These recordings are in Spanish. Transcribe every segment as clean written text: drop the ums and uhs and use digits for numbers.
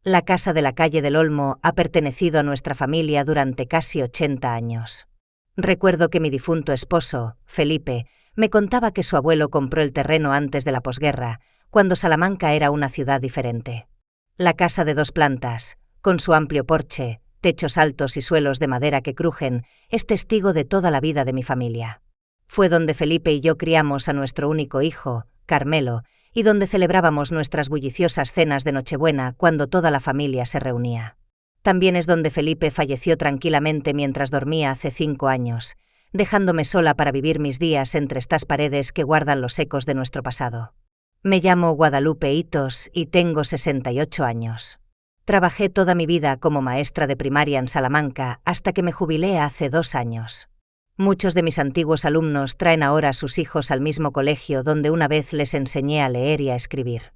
La casa de la calle del Olmo ha pertenecido a nuestra familia durante casi 80 años. Recuerdo que mi difunto esposo, Felipe, me contaba que su abuelo compró el terreno antes de la posguerra, cuando Salamanca era una ciudad diferente. La casa de 2 plantas, con su amplio porche, techos altos y suelos de madera que crujen, es testigo de toda la vida de mi familia. Fue donde Felipe y yo criamos a nuestro único hijo, Carmelo, y donde celebrábamos nuestras bulliciosas cenas de Nochebuena cuando toda la familia se reunía. También es donde Felipe falleció tranquilamente mientras dormía hace 5 años, dejándome sola para vivir mis días entre estas paredes que guardan los ecos de nuestro pasado. Me llamo Guadalupe Hitos y tengo 68 años. Trabajé toda mi vida como maestra de primaria en Salamanca hasta que me jubilé hace 2 años. Muchos de mis antiguos alumnos traen ahora a sus hijos al mismo colegio donde una vez les enseñé a leer y a escribir.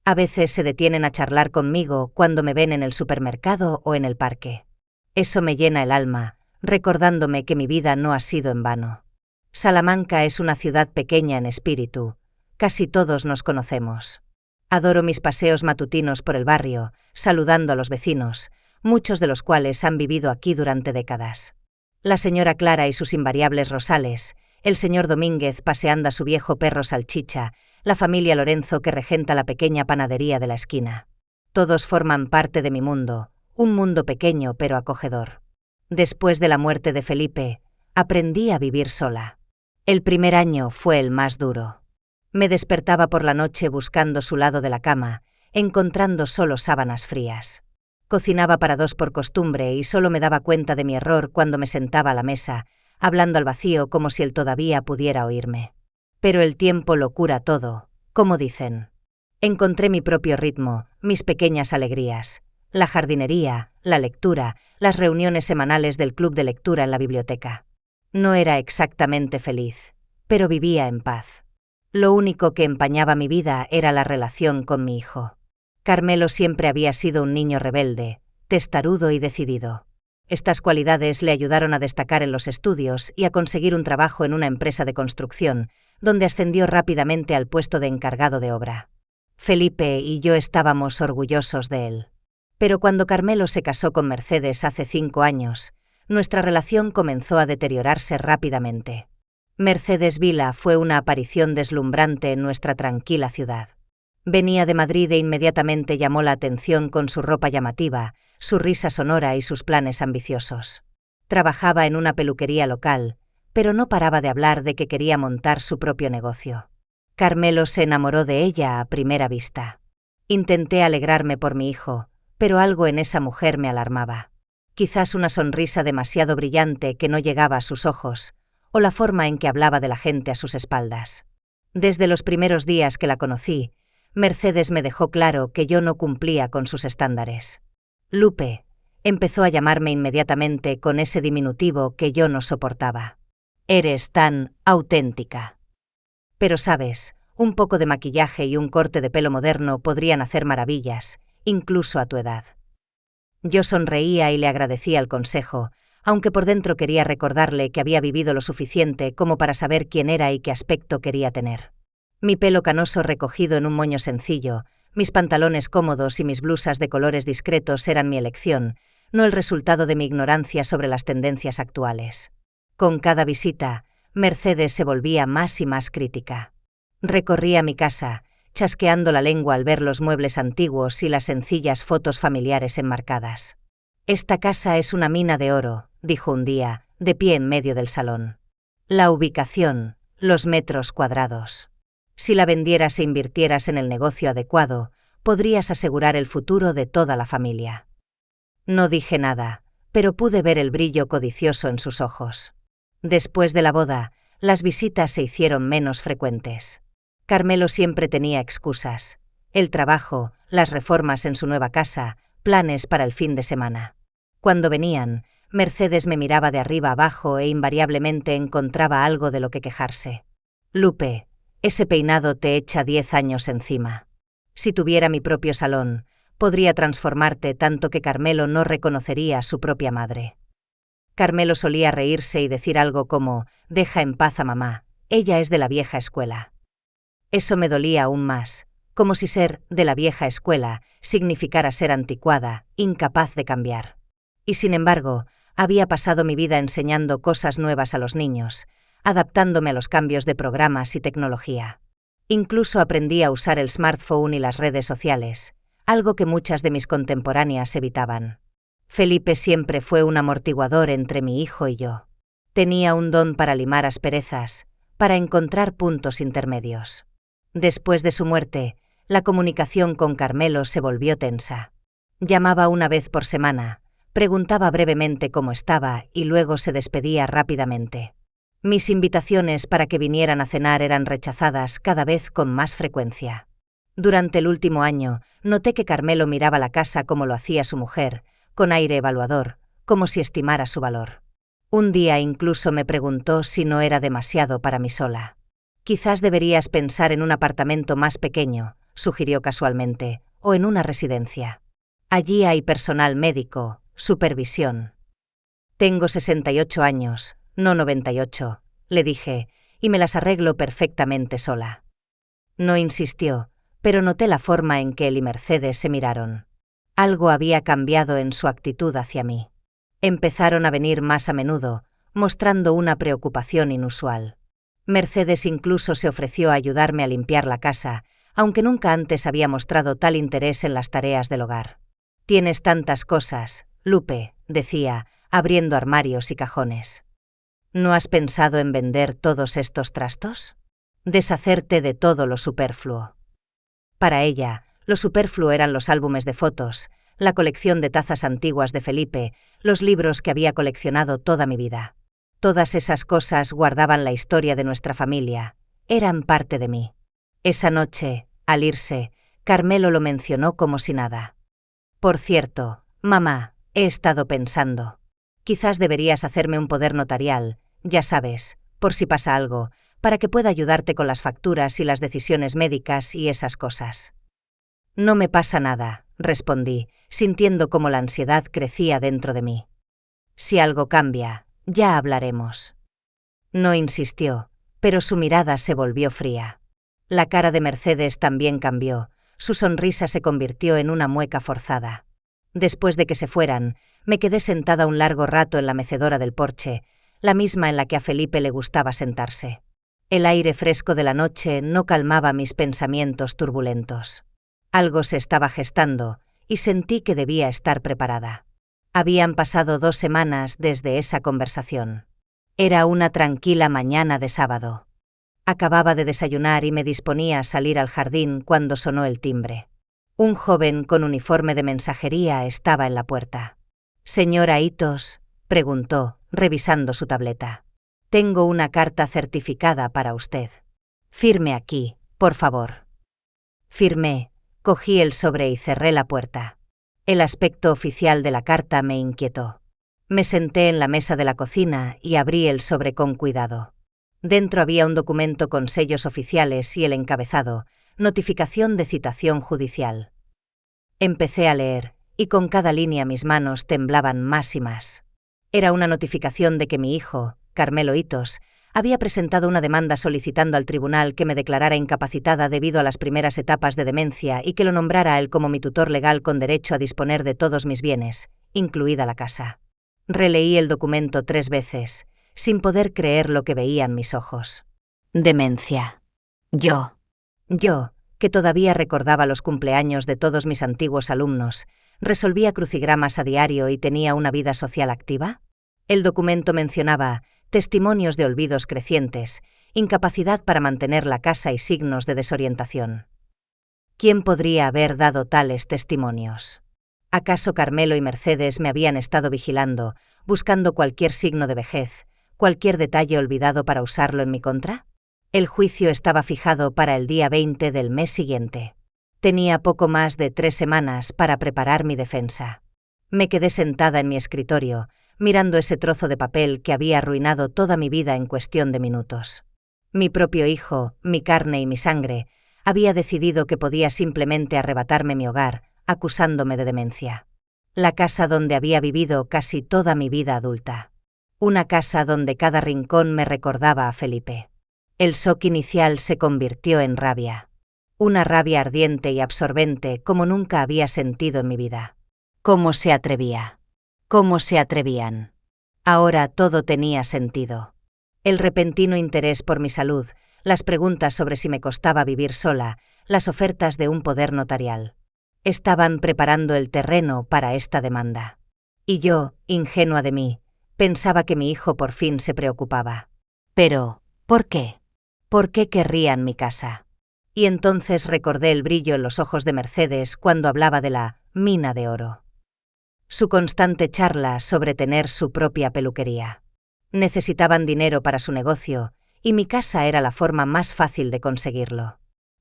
A veces se detienen a charlar conmigo cuando me ven en el supermercado o en el parque. Eso me llena el alma, recordándome que mi vida no ha sido en vano. Salamanca es una ciudad pequeña en espíritu. Casi todos nos conocemos. Adoro mis paseos matutinos por el barrio, saludando a los vecinos, muchos de los cuales han vivido aquí durante décadas. La señora Clara y sus invariables rosales, el señor Domínguez paseando a su viejo perro Salchicha, la familia Lorenzo que regenta la pequeña panadería de la esquina. Todos forman parte de mi mundo, un mundo pequeño pero acogedor. Después de la muerte de Felipe, aprendí a vivir sola. El primer año fue el más duro. Me despertaba por la noche buscando su lado de la cama, encontrando solo sábanas frías. Cocinaba para 2 por costumbre y solo me daba cuenta de mi error cuando me sentaba a la mesa, hablando al vacío como si él todavía pudiera oírme. Pero el tiempo lo cura todo, como dicen. Encontré mi propio ritmo, mis pequeñas alegrías, la jardinería, la lectura, las reuniones semanales del club de lectura en la biblioteca. No era exactamente feliz, pero vivía en paz. Lo único que empañaba mi vida era la relación con mi hijo. Carmelo siempre había sido un niño rebelde, testarudo y decidido. Estas cualidades le ayudaron a destacar en los estudios y a conseguir un trabajo en una empresa de construcción, donde ascendió rápidamente al puesto de encargado de obra. Felipe y yo estábamos orgullosos de él. Pero cuando Carmelo se casó con Mercedes hace 5 años, nuestra relación comenzó a deteriorarse rápidamente. Mercedes Vila fue una aparición deslumbrante en nuestra tranquila ciudad. Venía de Madrid e inmediatamente llamó la atención con su ropa llamativa, su risa sonora y sus planes ambiciosos. Trabajaba en una peluquería local, pero no paraba de hablar de que quería montar su propio negocio. Carmelo se enamoró de ella a primera vista. Intenté alegrarme por mi hijo, pero algo en esa mujer me alarmaba. Quizás una sonrisa demasiado brillante que no llegaba a sus ojos, o la forma en que hablaba de la gente a sus espaldas. Desde los primeros días que la conocí, Mercedes me dejó claro que yo no cumplía con sus estándares. Lupe, empezó a llamarme inmediatamente con ese diminutivo que yo no soportaba. Eres tan auténtica. Pero sabes, un poco de maquillaje y un corte de pelo moderno podrían hacer maravillas, incluso a tu edad. Yo sonreía y le agradecía el consejo, aunque por dentro quería recordarle que había vivido lo suficiente como para saber quién era y qué aspecto quería tener. Mi pelo canoso recogido en un moño sencillo, mis pantalones cómodos y mis blusas de colores discretos eran mi elección, no el resultado de mi ignorancia sobre las tendencias actuales. Con cada visita, Mercedes se volvía más y más crítica. Recorría mi casa, chasqueando la lengua al ver los muebles antiguos y las sencillas fotos familiares enmarcadas. «Esta casa es una mina de oro», dijo un día, de pie en medio del salón. «La ubicación, los metros cuadrados. Si la vendieras e invirtieras en el negocio adecuado, podrías asegurar el futuro de toda la familia». No dije nada, pero pude ver el brillo codicioso en sus ojos. Después de la boda, las visitas se hicieron menos frecuentes. Carmelo siempre tenía excusas: el trabajo, las reformas en su nueva casa, planes para el fin de semana. Cuando venían, Mercedes me miraba de arriba abajo e invariablemente encontraba algo de lo que quejarse. «Lupe, ese peinado te echa 10 años encima. Si tuviera mi propio salón, podría transformarte tanto que Carmelo no reconocería a su propia madre». Carmelo solía reírse y decir algo como: «Deja en paz a mamá, ella es de la vieja escuela». Eso me dolía aún más, como si ser de la vieja escuela significara ser anticuada, incapaz de cambiar. Y sin embargo, había pasado mi vida enseñando cosas nuevas a los niños, adaptándome a los cambios de programas y tecnología. Incluso aprendí a usar el smartphone y las redes sociales, algo que muchas de mis contemporáneas evitaban. Felipe siempre fue un amortiguador entre mi hijo y yo. Tenía un don para limar asperezas, para encontrar puntos intermedios. Después de su muerte, la comunicación con Carmelo se volvió tensa. Llamaba una vez por semana, preguntaba brevemente cómo estaba y luego se despedía rápidamente. Mis invitaciones para que vinieran a cenar eran rechazadas cada vez con más frecuencia. Durante el último año, noté que Carmelo miraba la casa como lo hacía su mujer, con aire evaluador, como si estimara su valor. Un día incluso me preguntó si no era demasiado para mí sola. «Quizás deberías pensar en un apartamento más pequeño», sugirió casualmente, «o en una residencia. Allí hay personal médico, supervisión». «Tengo 68 años, no 98», le dije, «y me las arreglo perfectamente sola». No insistió, pero noté la forma en que él y Mercedes se miraron. Algo había cambiado en su actitud hacia mí. Empezaron a venir más a menudo, mostrando una preocupación inusual. Mercedes incluso se ofreció a ayudarme a limpiar la casa, aunque nunca antes había mostrado tal interés en las tareas del hogar. «Tienes tantas cosas, Lupe», decía, abriendo armarios y cajones. «¿No has pensado en vender todos estos trastos? Deshacerte de todo lo superfluo». Para ella, lo superfluo eran los álbumes de fotos, la colección de tazas antiguas de Felipe, los libros que había coleccionado toda mi vida. Todas esas cosas guardaban la historia de nuestra familia, eran parte de mí. Esa noche, al irse, Carmelo lo mencionó como si nada. «Por cierto, mamá, he estado pensando. Quizás deberías hacerme un poder notarial, ya sabes, por si pasa algo, para que pueda ayudarte con las facturas y las decisiones médicas y esas cosas». «No me pasa nada», respondí, sintiendo cómo la ansiedad crecía dentro de mí. «Si algo cambia, ya hablaremos». No insistió, pero su mirada se volvió fría. La cara de Mercedes también cambió, su sonrisa se convirtió en una mueca forzada. Después de que se fueran, me quedé sentada un largo rato en la mecedora del porche, la misma en la que a Felipe le gustaba sentarse. El aire fresco de la noche no calmaba mis pensamientos turbulentos. Algo se estaba gestando, y sentí que debía estar preparada. Habían pasado 2 semanas desde esa conversación. Era una tranquila mañana de sábado. Acababa de desayunar y me disponía a salir al jardín cuando sonó el timbre. Un joven con uniforme de mensajería estaba en la puerta. «Señora Itos», preguntó, revisando su tableta. «Tengo una carta certificada para usted. Firme aquí, por favor». Firmé, cogí el sobre y cerré la puerta. El aspecto oficial de la carta me inquietó. Me senté en la mesa de la cocina y abrí el sobre con cuidado. Dentro había un documento con sellos oficiales y el encabezado, notificación de citación judicial. Empecé a leer, y con cada línea mis manos temblaban más y más. Era una notificación de que mi hijo, Carmelo Itos, había presentado una demanda solicitando al tribunal que me declarara incapacitada debido a las primeras etapas de demencia y que lo nombrara a él como mi tutor legal con derecho a disponer de todos mis bienes, incluida la casa. Releí el documento 3 veces, sin poder creer lo que veían mis ojos. Demencia. Yo, que todavía recordaba los cumpleaños de todos mis antiguos alumnos, resolvía crucigramas a diario y tenía una vida social activa. El documento mencionaba testimonios de olvidos crecientes, incapacidad para mantener la casa y signos de desorientación. ¿Quién podría haber dado tales testimonios? ¿Acaso Carmelo y Mercedes me habían estado vigilando, buscando cualquier signo de vejez, cualquier detalle olvidado para usarlo en mi contra? El juicio estaba fijado para el día 20 del mes siguiente. Tenía poco más de 3 semanas para preparar mi defensa. Me quedé sentada en mi escritorio, mirando ese trozo de papel que había arruinado toda mi vida en cuestión de minutos. Mi propio hijo, mi carne y mi sangre, había decidido que podía simplemente arrebatarme mi hogar, acusándome de demencia. La casa donde había vivido casi toda mi vida adulta. Una casa donde cada rincón me recordaba a Felipe. El shock inicial se convirtió en rabia. Una rabia ardiente y absorbente como nunca había sentido en mi vida. ¿Cómo se atrevía? ¿Cómo se atrevían? Ahora todo tenía sentido. El repentino interés por mi salud, las preguntas sobre si me costaba vivir sola, las ofertas de un poder notarial. Estaban preparando el terreno para esta demanda. Y yo, ingenua de mí, pensaba que mi hijo por fin se preocupaba. Pero, ¿por qué? ¿Por qué querrían mi casa? Y entonces recordé el brillo en los ojos de Mercedes cuando hablaba de la mina de oro. Su constante charla sobre tener su propia peluquería. Necesitaban dinero para su negocio, y mi casa era la forma más fácil de conseguirlo.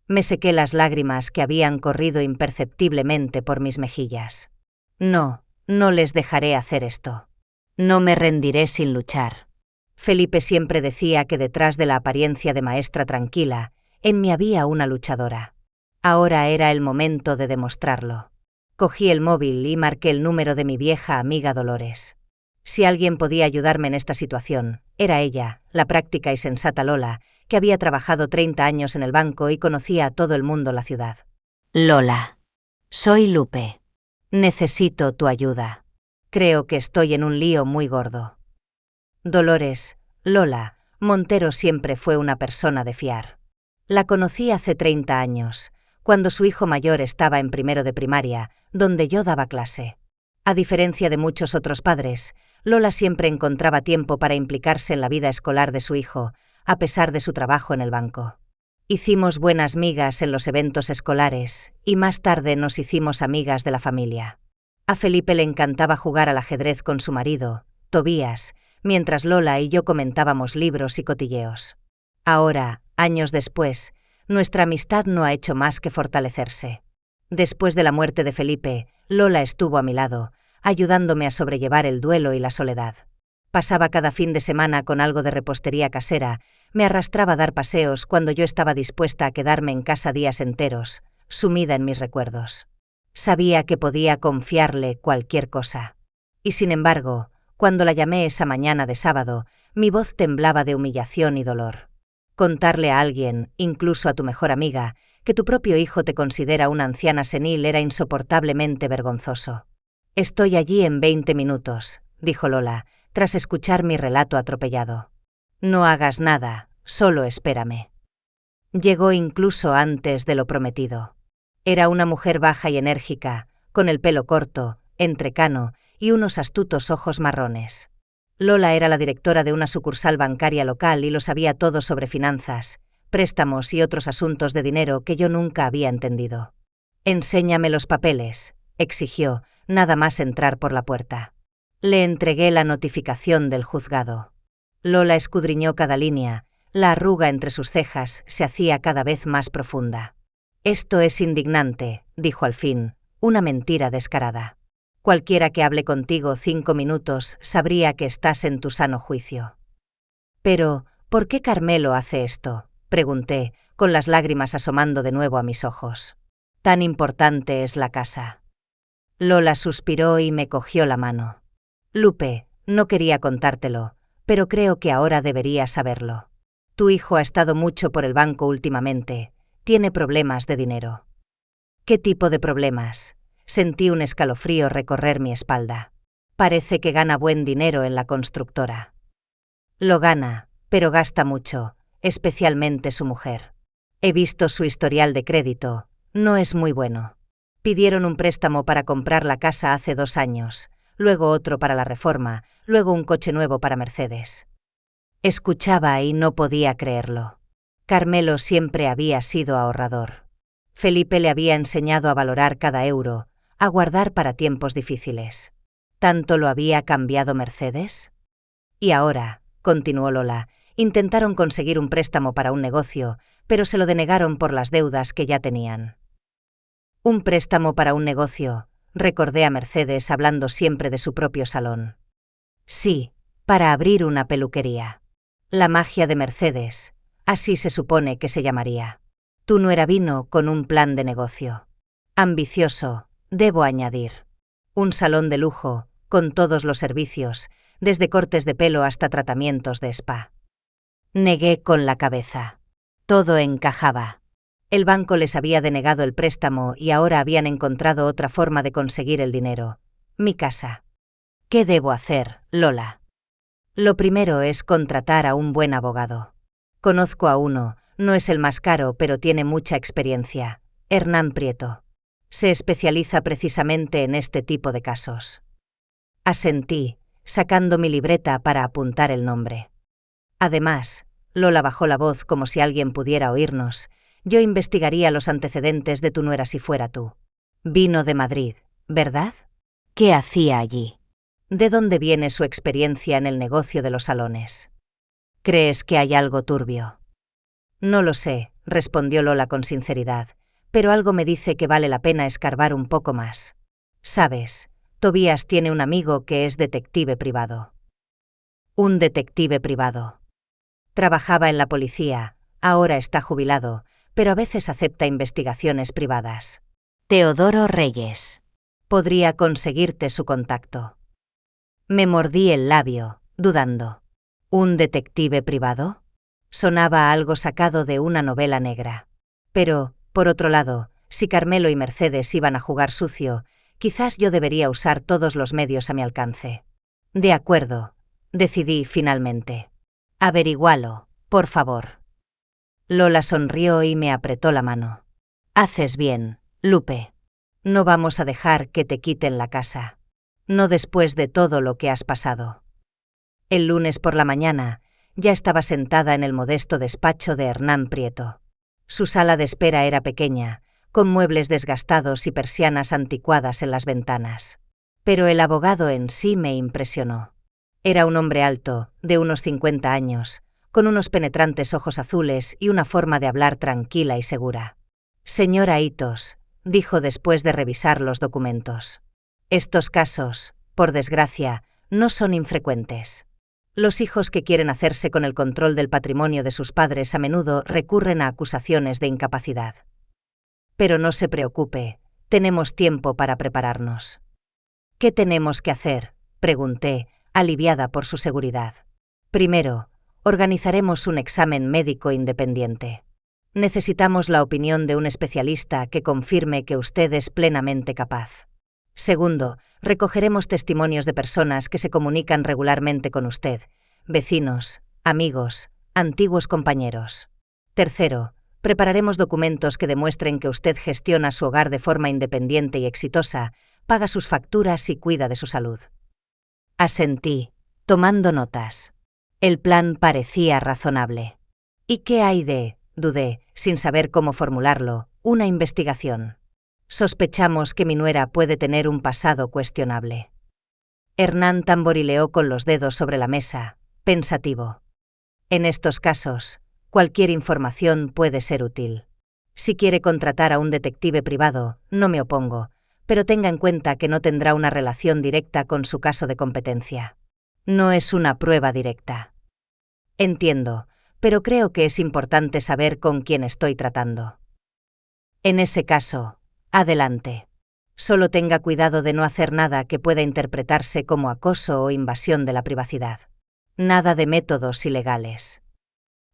Me sequé las lágrimas que habían corrido imperceptiblemente por mis mejillas. No, no les dejaré hacer esto. No me rendiré sin luchar. Felipe siempre decía que detrás de la apariencia de maestra tranquila, en mí había una luchadora. Ahora era el momento de demostrarlo. Cogí el móvil y marqué el número de mi vieja amiga Dolores. Si alguien podía ayudarme en esta situación, era ella, la práctica y sensata Lola, que había trabajado 30 años en el banco y conocía a todo el mundo la ciudad. Lola. Soy Lupe. Necesito tu ayuda. Creo que estoy en un lío muy gordo. Dolores, Lola, Montero siempre fue una persona de fiar. La conocí hace 30 años, cuando su hijo mayor estaba en primero de primaria, donde yo daba clase. A diferencia de muchos otros padres, Lola siempre encontraba tiempo para implicarse en la vida escolar de su hijo, a pesar de su trabajo en el banco. Hicimos buenas migas en los eventos escolares, y más tarde nos hicimos amigas de la familia. A Felipe le encantaba jugar al ajedrez con su marido, Tobías, mientras Lola y yo comentábamos libros y cotilleos. Ahora, años después, nuestra amistad no ha hecho más que fortalecerse. Después de la muerte de Felipe, Lola estuvo a mi lado, ayudándome a sobrellevar el duelo y la soledad. Pasaba cada fin de semana con algo de repostería casera, me arrastraba a dar paseos cuando yo estaba dispuesta a quedarme en casa días enteros, sumida en mis recuerdos. Sabía que podía confiarle cualquier cosa. Y sin embargo, cuando la llamé esa mañana de sábado, mi voz temblaba de humillación y dolor. Contarle a alguien, incluso a tu mejor amiga, que tu propio hijo te considera una anciana senil era insoportablemente vergonzoso. Estoy allí en 20 minutos, dijo Lola, tras escuchar mi relato atropellado. No hagas nada, solo espérame. Llegó incluso antes de lo prometido. Era una mujer baja y enérgica, con el pelo corto, entrecano y unos astutos ojos marrones. Lola era la directora de una sucursal bancaria local y lo sabía todo sobre finanzas, préstamos y otros asuntos de dinero que yo nunca había entendido. «Enséñame los papeles», exigió, nada más entrar por la puerta. Le entregué la notificación del juzgado. Lola escudriñó cada línea, la arruga entre sus cejas se hacía cada vez más profunda. «Esto es indignante», dijo al fin, una mentira descarada. «Cualquiera que hable contigo 5 minutos sabría que estás en tu sano juicio». «Pero, ¿por qué Carmelo hace esto?», pregunté, con las lágrimas asomando de nuevo a mis ojos. «Tan importante es la casa». Lola suspiró y me cogió la mano. «Lupe, no quería contártelo, pero creo que ahora deberías saberlo. Tu hijo ha estado mucho por el banco últimamente, tiene problemas de dinero». «¿Qué tipo de problemas?». Sentí un escalofrío recorrer mi espalda. «Parece que gana buen dinero en la constructora». «Lo gana, pero gasta mucho, especialmente su mujer. He visto su historial de crédito, no es muy bueno. Pidieron un préstamo para comprar la casa hace 2 años, luego otro para la reforma, luego un coche nuevo para Mercedes». Escuchaba y no podía creerlo. Carmelo siempre había sido ahorrador. Felipe le había enseñado a valorar cada euro, a guardar para tiempos difíciles. ¿Tanto lo había cambiado Mercedes? Y ahora, continuó Lola, intentaron conseguir un préstamo para un negocio, pero se lo denegaron por las deudas que ya tenían. «Un préstamo para un negocio», recordé a Mercedes hablando siempre de su propio salón. «Sí, para abrir una peluquería. La magia de Mercedes, así se supone que se llamaría. Tú no era vino con un plan de negocio. Ambicioso, debo añadir. Un salón de lujo, con todos los servicios, desde cortes de pelo hasta tratamientos de spa». Negué con la cabeza. Todo encajaba. El banco les había denegado el préstamo y ahora habían encontrado otra forma de conseguir el dinero. Mi casa. ¿Qué debo hacer, Lola? Lo primero es contratar a un buen abogado. Conozco a uno, no es el más caro, pero tiene mucha experiencia. Hernán Prieto. Se especializa precisamente en este tipo de casos. Asentí, sacando mi libreta para apuntar el nombre. Además, Lola bajó la voz como si alguien pudiera oírnos. Yo investigaría los antecedentes de tu nuera si fuera tú. Vino de Madrid, ¿verdad? ¿Qué hacía allí? ¿De dónde viene su experiencia en el negocio de los salones? ¿Crees que hay algo turbio? No lo sé, respondió Lola con sinceridad, pero algo me dice que vale la pena escarbar un poco más. Sabes, Tobías tiene un amigo que es detective privado. Un detective privado. Trabajaba en la policía, ahora está jubilado, pero a veces acepta investigaciones privadas. Teodoro Reyes. Podría conseguirte su contacto. Me mordí el labio, dudando. ¿Un detective privado? Sonaba a algo sacado de una novela negra. Pero, por otro lado, si Carmelo y Mercedes iban a jugar sucio, quizás yo debería usar todos los medios a mi alcance. De acuerdo, decidí finalmente. Averigualo, por favor. Lola sonrió y me apretó la mano. Haces bien, Lupe. No vamos a dejar que te quiten la casa. No después de todo lo que has pasado. El lunes por la mañana, ya estaba sentada en el modesto despacho de Hernán Prieto. Su sala de espera era pequeña, con muebles desgastados y persianas anticuadas en las ventanas. Pero el abogado en sí me impresionó. Era un hombre alto, de unos 50 años, con unos penetrantes ojos azules y una forma de hablar tranquila y segura. Señora Hitos, dijo después de revisar los documentos. Estos casos, por desgracia, no son infrecuentes. Los hijos que quieren hacerse con el control del patrimonio de sus padres a menudo recurren a acusaciones de incapacidad. Pero no se preocupe, tenemos tiempo para prepararnos. ¿Qué tenemos que hacer?, pregunté, aliviada por su seguridad. Primero, organizaremos un examen médico independiente. Necesitamos la opinión de un especialista que confirme que usted es plenamente capaz. Segundo, recogeremos testimonios de personas que se comunican regularmente con usted, vecinos, amigos, antiguos compañeros. Tercero, prepararemos documentos que demuestren que usted gestiona su hogar de forma independiente y exitosa, paga sus facturas y cuida de su salud. Asentí, tomando notas. El plan parecía razonable. ¿Y qué hay de, dudé, sin saber cómo formularlo, una investigación? Sospechamos que mi nuera puede tener un pasado cuestionable. Hernán tamborileó con los dedos sobre la mesa, pensativo. En estos casos, cualquier información puede ser útil. Si quiere contratar a un detective privado, no me opongo, pero tenga en cuenta que no tendrá una relación directa con su caso de competencia. No es una prueba directa. Entiendo, pero creo que es importante saber con quién estoy tratando. En ese caso, adelante. Solo tenga cuidado de no hacer nada que pueda interpretarse como acoso o invasión de la privacidad. Nada de métodos ilegales.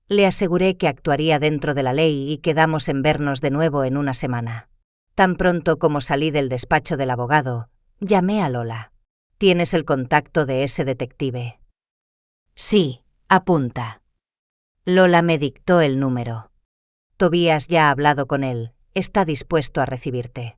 Le aseguré que actuaría dentro de la ley y quedamos en vernos de nuevo en una semana. Tan pronto como salí del despacho del abogado, llamé a Lola. ¿Tienes el contacto de ese detective? Sí, apunta. Lola me dictó el número. Tobías ya ha hablado con él, está dispuesto a recibirte.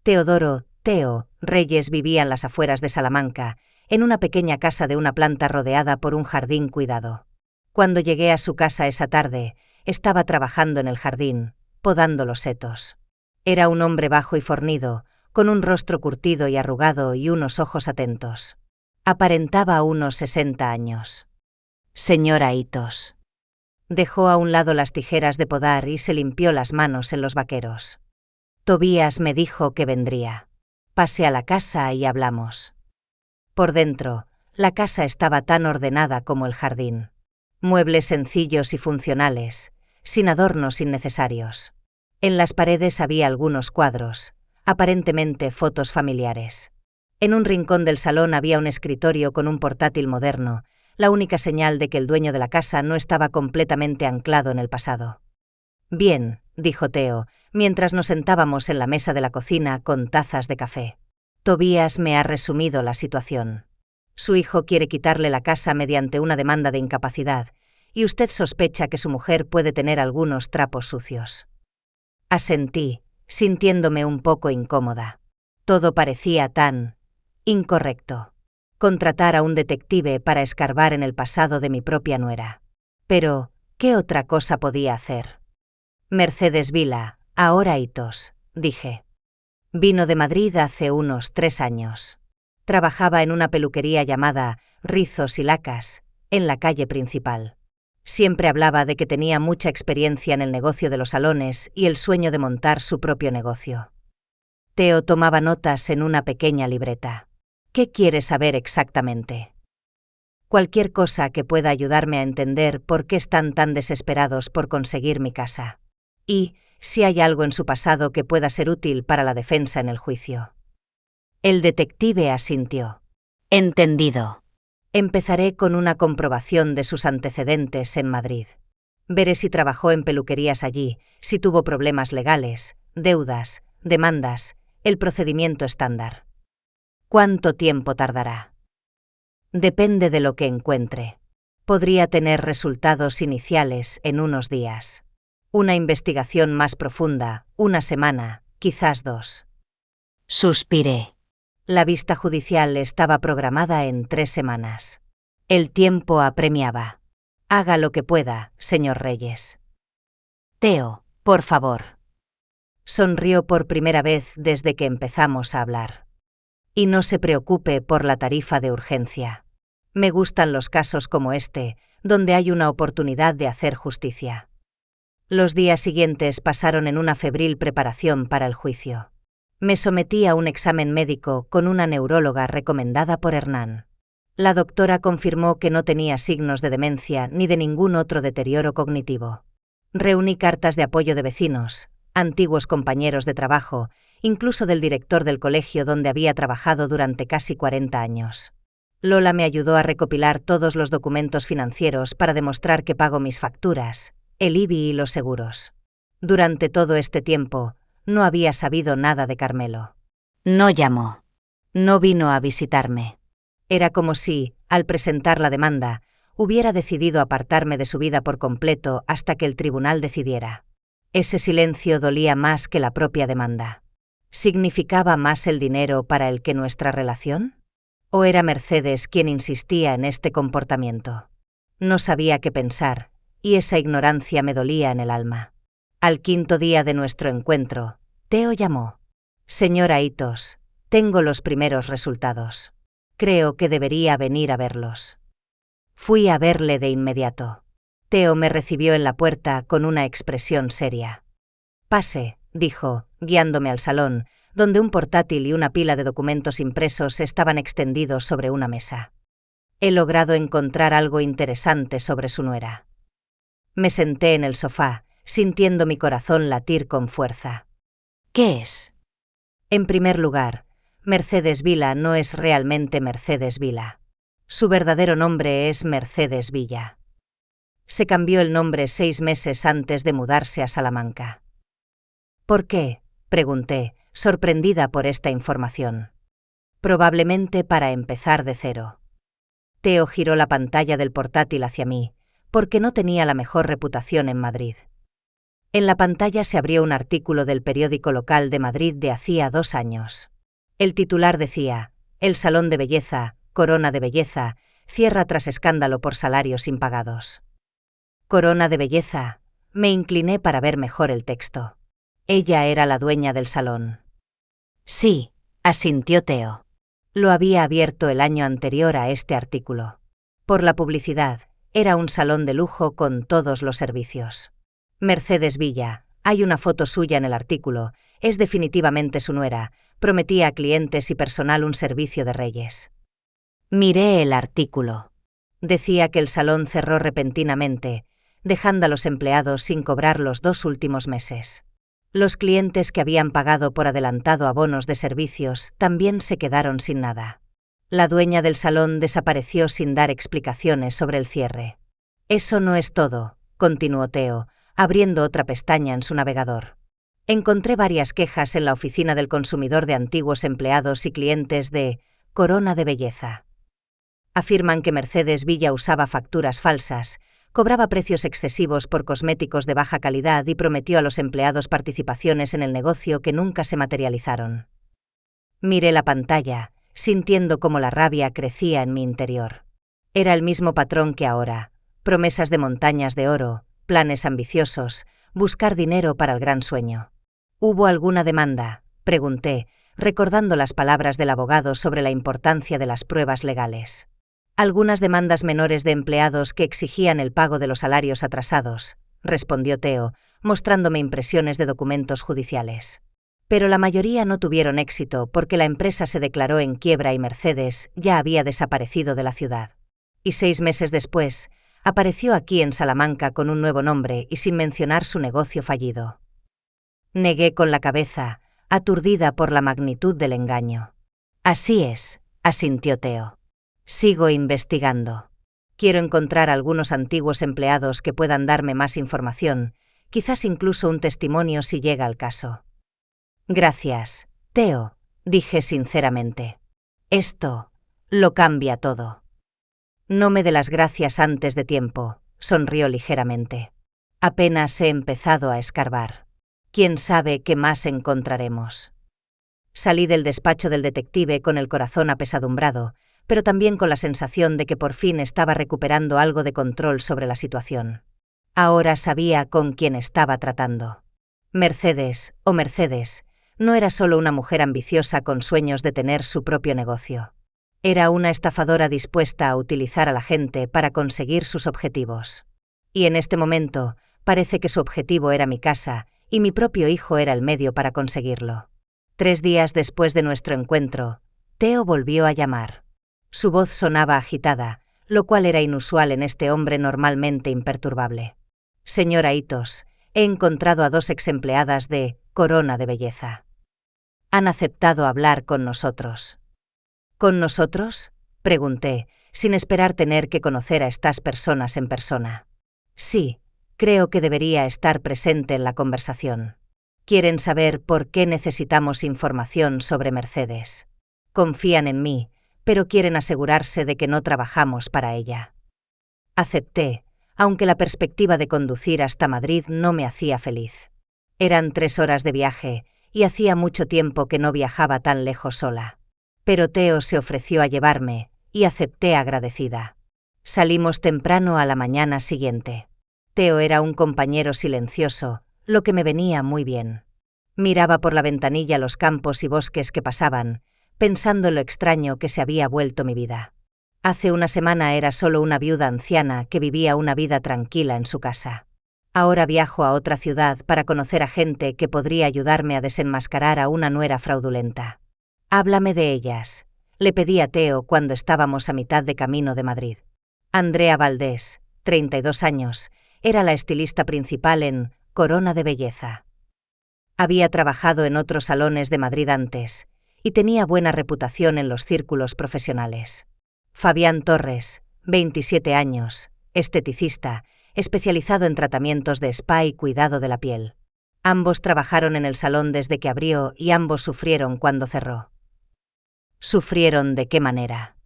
Teodoro, Teo, Reyes vivía en las afueras de Salamanca, en una pequeña casa de una planta rodeada por un jardín cuidado. Cuando llegué a su casa esa tarde, estaba trabajando en el jardín, podando los setos. Era un hombre bajo y fornido, con un rostro curtido y arrugado y unos ojos atentos. Aparentaba unos 60 años. Señora Hitos. Dejó a un lado las tijeras de podar y se limpió las manos en los vaqueros. Tobías me dijo que vendría. Pasé a la casa y hablamos. Por dentro, la casa estaba tan ordenada como el jardín. Muebles sencillos y funcionales, sin adornos innecesarios. En las paredes había algunos cuadros, aparentemente fotos familiares. En un rincón del salón había un escritorio con un portátil moderno, la única señal de que el dueño de la casa no estaba completamente anclado en el pasado. Bien, dijo Theo, mientras nos sentábamos en la mesa de la cocina con tazas de café. Tobías me ha resumido la situación. Su hijo quiere quitarle la casa mediante una demanda de incapacidad, y usted sospecha que su mujer puede tener algunos trapos sucios. Asentí, sintiéndome un poco incómoda. Todo parecía tan incorrecto. Contratar a un detective para escarbar en el pasado de mi propia nuera. Pero, ¿qué otra cosa podía hacer? Mercedes Vila, ahora Hitos, dije. Vino de Madrid hace unos 3 años. Trabajaba en una peluquería llamada Rizos y Lacas, en la calle principal. Siempre hablaba de que tenía mucha experiencia en el negocio de los salones y el sueño de montar su propio negocio. Theo tomaba notas en una pequeña libreta. ¿Qué quiere saber exactamente? Cualquier cosa que pueda ayudarme a entender por qué están tan desesperados por conseguir mi casa. Y, si hay algo en su pasado que pueda ser útil para la defensa en el juicio. El detective asintió. Entendido. Empezaré con una comprobación de sus antecedentes en Madrid. Veré si trabajó en peluquerías allí, si tuvo problemas legales, deudas, demandas, el procedimiento estándar. ¿Cuánto tiempo tardará? Depende de lo que encuentre. Podría tener resultados iniciales en unos días. Una investigación más profunda, 1 semana, quizás 2. Suspiré. La vista judicial estaba programada en 3 semanas. El tiempo apremiaba. Haga lo que pueda, señor Reyes. Theo, por favor. Sonrió por primera vez desde que empezamos a hablar. Y no se preocupe por la tarifa de urgencia. Me gustan los casos como este, donde hay una oportunidad de hacer justicia. Los días siguientes pasaron en una febril preparación para el juicio. Me sometí a un examen médico con una neuróloga recomendada por Hernán. La doctora confirmó que no tenía signos de demencia ni de ningún otro deterioro cognitivo. Reuní cartas de apoyo de vecinos, antiguos compañeros de trabajo, incluso del director del colegio donde había trabajado durante casi 40 años. Lola me ayudó a recopilar todos los documentos financieros para demostrar que pago mis facturas, el IBI y los seguros. Durante todo este tiempo, no había sabido nada de Carmelo. No llamó. No vino a visitarme. Era como si, al presentar la demanda, hubiera decidido apartarme de su vida por completo hasta que el tribunal decidiera. Ese silencio dolía más que la propia demanda. ¿Significaba más el dinero para él que nuestra relación? ¿O era Mercedes quien insistía en este comportamiento? No sabía qué pensar, y esa ignorancia me dolía en el alma. Al 5.º día de nuestro encuentro, Theo llamó. Señora Hitos, tengo los primeros resultados. Creo que debería venir a verlos. Fui a verle de inmediato. Theo me recibió en la puerta con una expresión seria. Pase, dijo, guiándome al salón, donde un portátil y una pila de documentos impresos estaban extendidos sobre una mesa. He logrado encontrar algo interesante sobre su nuera. Me senté en el sofá, sintiendo mi corazón latir con fuerza. ¿Qué es? En primer lugar, Mercedes Vila no es realmente Mercedes Vila. Su verdadero nombre es Mercedes Villa. Se cambió el nombre 6 meses antes de mudarse a Salamanca. ¿Por qué?, pregunté, sorprendida por esta información. Probablemente para empezar de cero. Theo giró la pantalla del portátil hacia mí, porque no tenía la mejor reputación en Madrid. En la pantalla se abrió un artículo del periódico local de Madrid de hacía 2 años. El titular decía: el salón de belleza, Corona de Belleza, cierra tras escándalo por salarios impagados. Corona de Belleza. Me incliné para ver mejor el texto. Ella era la dueña del salón. Sí, asintió Theo. Lo había abierto el año anterior a este artículo. Por la publicidad, era un salón de lujo con todos los servicios. Mercedes Villa, hay una foto suya en el artículo, es definitivamente su nuera, prometía a clientes y personal un servicio de reyes. Miré el artículo. Decía que el salón cerró repentinamente, dejando a los empleados sin cobrar los 2 últimos meses. Los clientes que habían pagado por adelantado abonos de servicios también se quedaron sin nada. La dueña del salón desapareció sin dar explicaciones sobre el cierre. Eso no es todo, continuó Theo, abriendo otra pestaña en su navegador. Encontré varias quejas en la oficina del consumidor de antiguos empleados y clientes de Corona de Belleza. Afirman que Mercedes Villa usaba facturas falsas, cobraba precios excesivos por cosméticos de baja calidad y prometió a los empleados participaciones en el negocio que nunca se materializaron. Miré la pantalla, sintiendo cómo la rabia crecía en mi interior. Era el mismo patrón que ahora: promesas de montañas de oro, planes ambiciosos, buscar dinero para el gran sueño. ¿Hubo alguna demanda?, pregunté, recordando las palabras del abogado sobre la importancia de las pruebas legales. Algunas demandas menores de empleados que exigían el pago de los salarios atrasados, respondió Theo, mostrándome impresiones de documentos judiciales. Pero la mayoría no tuvieron éxito porque la empresa se declaró en quiebra y Mercedes ya había desaparecido de la ciudad. Y 6 meses después, apareció aquí en Salamanca con un nuevo nombre y sin mencionar su negocio fallido. Negué con la cabeza, aturdida por la magnitud del engaño. Así es, asintió Theo. Sigo investigando. Quiero encontrar algunos antiguos empleados que puedan darme más información, quizás incluso un testimonio si llega al caso. Gracias, Theo, dije sinceramente. Esto lo cambia todo. No me dé las gracias antes de tiempo, sonrió ligeramente. Apenas he empezado a escarbar. ¿Quién sabe qué más encontraremos? Salí del despacho del detective con el corazón apesadumbrado, pero también con la sensación de que por fin estaba recuperando algo de control sobre la situación. Ahora sabía con quién estaba tratando. Mercedes, no era solo una mujer ambiciosa con sueños de tener su propio negocio. Era una estafadora dispuesta a utilizar a la gente para conseguir sus objetivos. Y en este momento, parece que su objetivo era mi casa, y mi propio hijo era el medio para conseguirlo. 3 días después de nuestro encuentro, Theo volvió a llamar. Su voz sonaba agitada, lo cual era inusual en este hombre normalmente imperturbable. Señora Hitos, he encontrado a 2 exempleadas de Corona de Belleza. Han aceptado hablar con nosotros. ¿Con nosotros?, pregunté, sin esperar tener que conocer a estas personas en persona. Sí, creo que debería estar presente en la conversación. Quieren saber por qué necesitamos información sobre Mercedes. Confían en mí, pero quieren asegurarse de que no trabajamos para ella. Acepté, aunque la perspectiva de conducir hasta Madrid no me hacía feliz. Eran 3 horas de viaje, y hacía mucho tiempo que no viajaba tan lejos sola. Pero Theo se ofreció a llevarme, y acepté agradecida. Salimos temprano a la mañana siguiente. Theo era un compañero silencioso, lo que me venía muy bien. Miraba por la ventanilla los campos y bosques que pasaban, pensando en lo extraño que se había vuelto mi vida. Hace una semana era solo una viuda anciana que vivía una vida tranquila en su casa. Ahora viajo a otra ciudad para conocer a gente que podría ayudarme a desenmascarar a una nuera fraudulenta. Háblame de ellas, le pedí a Theo cuando estábamos a mitad de camino de Madrid. Andrea Valdés, 32 años, era la estilista principal en Corona de Belleza. Había trabajado en otros salones de Madrid antes, y tenía buena reputación en los círculos profesionales. Fabián Torres, 27 años, esteticista, especializado en tratamientos de spa y cuidado de la piel. Ambos trabajaron en el salón desde que abrió y ambos sufrieron cuando cerró. ¿Sufrieron de qué manera?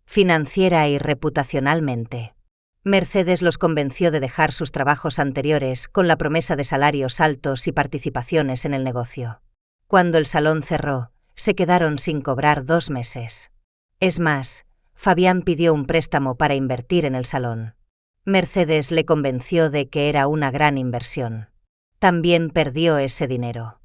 Financiera y reputacionalmente. Mercedes los convenció de dejar sus trabajos anteriores con la promesa de salarios altos y participaciones en el negocio. Cuando el salón cerró, se quedaron sin cobrar 2 meses. Es más, Fabián pidió un préstamo para invertir en el salón. Mercedes le convenció de que era una gran inversión. También perdió ese dinero.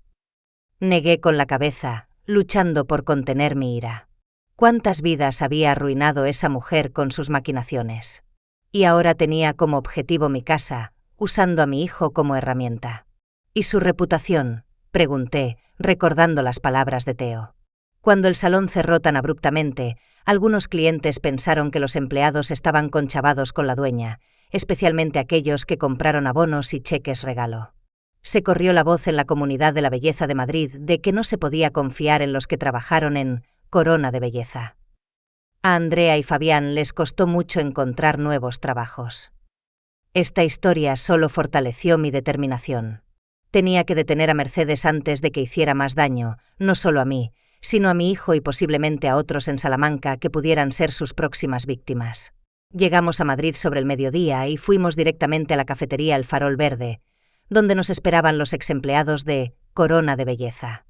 Negué con la cabeza, luchando por contener mi ira. ¿Cuántas vidas había arruinado esa mujer con sus maquinaciones? Y ahora tenía como objetivo mi casa, usando a mi hijo como herramienta. ¿Y su reputación?, pregunté, recordando las palabras de Theo. Cuando el salón cerró tan abruptamente, algunos clientes pensaron que los empleados estaban conchavados con la dueña, especialmente aquellos que compraron abonos y cheques regalo. Se corrió la voz en la comunidad de la belleza de Madrid de que no se podía confiar en los que trabajaron en Corona de Belleza. A Andrea y Fabián les costó mucho encontrar nuevos trabajos. Esta historia solo fortaleció mi determinación. Tenía que detener a Mercedes antes de que hiciera más daño, no solo a mí, sino a mi hijo y posiblemente a otros en Salamanca que pudieran ser sus próximas víctimas. Llegamos a Madrid sobre el mediodía y fuimos directamente a la cafetería El Farol Verde, donde nos esperaban los exempleados de Corona de Belleza.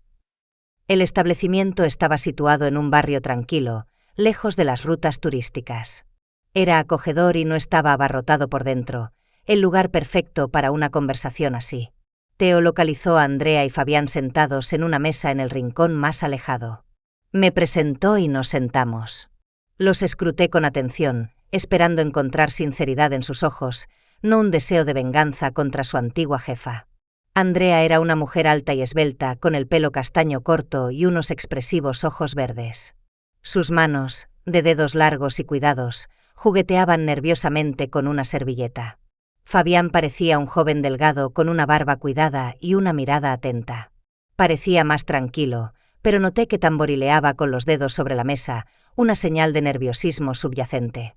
El establecimiento estaba situado en un barrio tranquilo, lejos de las rutas turísticas. Era acogedor y no estaba abarrotado por dentro, el lugar perfecto para una conversación así. Teo localizó a Andrea y Fabián sentados en una mesa en el rincón más alejado. Me presentó y nos sentamos. Los escruté con atención, esperando encontrar sinceridad en sus ojos, no un deseo de venganza contra su antigua jefa. Andrea era una mujer alta y esbelta, con el pelo castaño corto y unos expresivos ojos verdes. Sus manos, de dedos largos y cuidados, jugueteaban nerviosamente con una servilleta. Fabián parecía un joven delgado con una barba cuidada y una mirada atenta. Parecía más tranquilo, pero noté que tamborileaba con los dedos sobre la mesa, una señal de nerviosismo subyacente.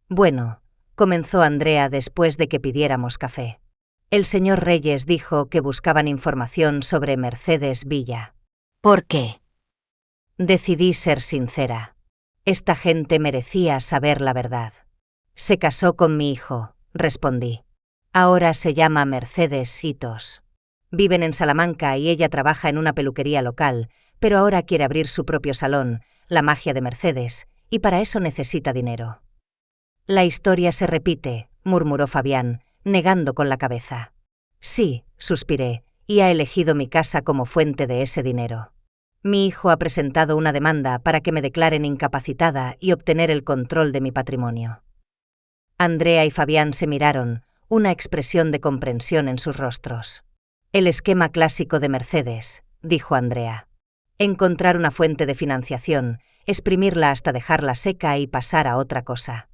Bueno, comenzó Andrea después de que pidiéramos café. El señor Reyes dijo que buscaban información sobre Mercedes Villa. ¿Por qué? Decidí ser sincera. Esta gente merecía saber la verdad. Se casó con mi hijo, respondí. Ahora se llama Mercedes Hitos. Viven en Salamanca y ella trabaja en una peluquería local, pero ahora quiere abrir su propio salón, La Magia de Mercedes, y para eso necesita dinero. La historia se repite, murmuró Fabián, negando con la cabeza. Sí, suspiré, y ha elegido mi casa como fuente de ese dinero. Mi hijo ha presentado una demanda para que me declaren incapacitada y obtener el control de mi patrimonio. Andrea y Fabián se miraron, una expresión de comprensión en sus rostros. El esquema clásico de Mercedes, dijo Andrea. Encontrar una fuente de financiación, exprimirla hasta dejarla seca y pasar a otra cosa.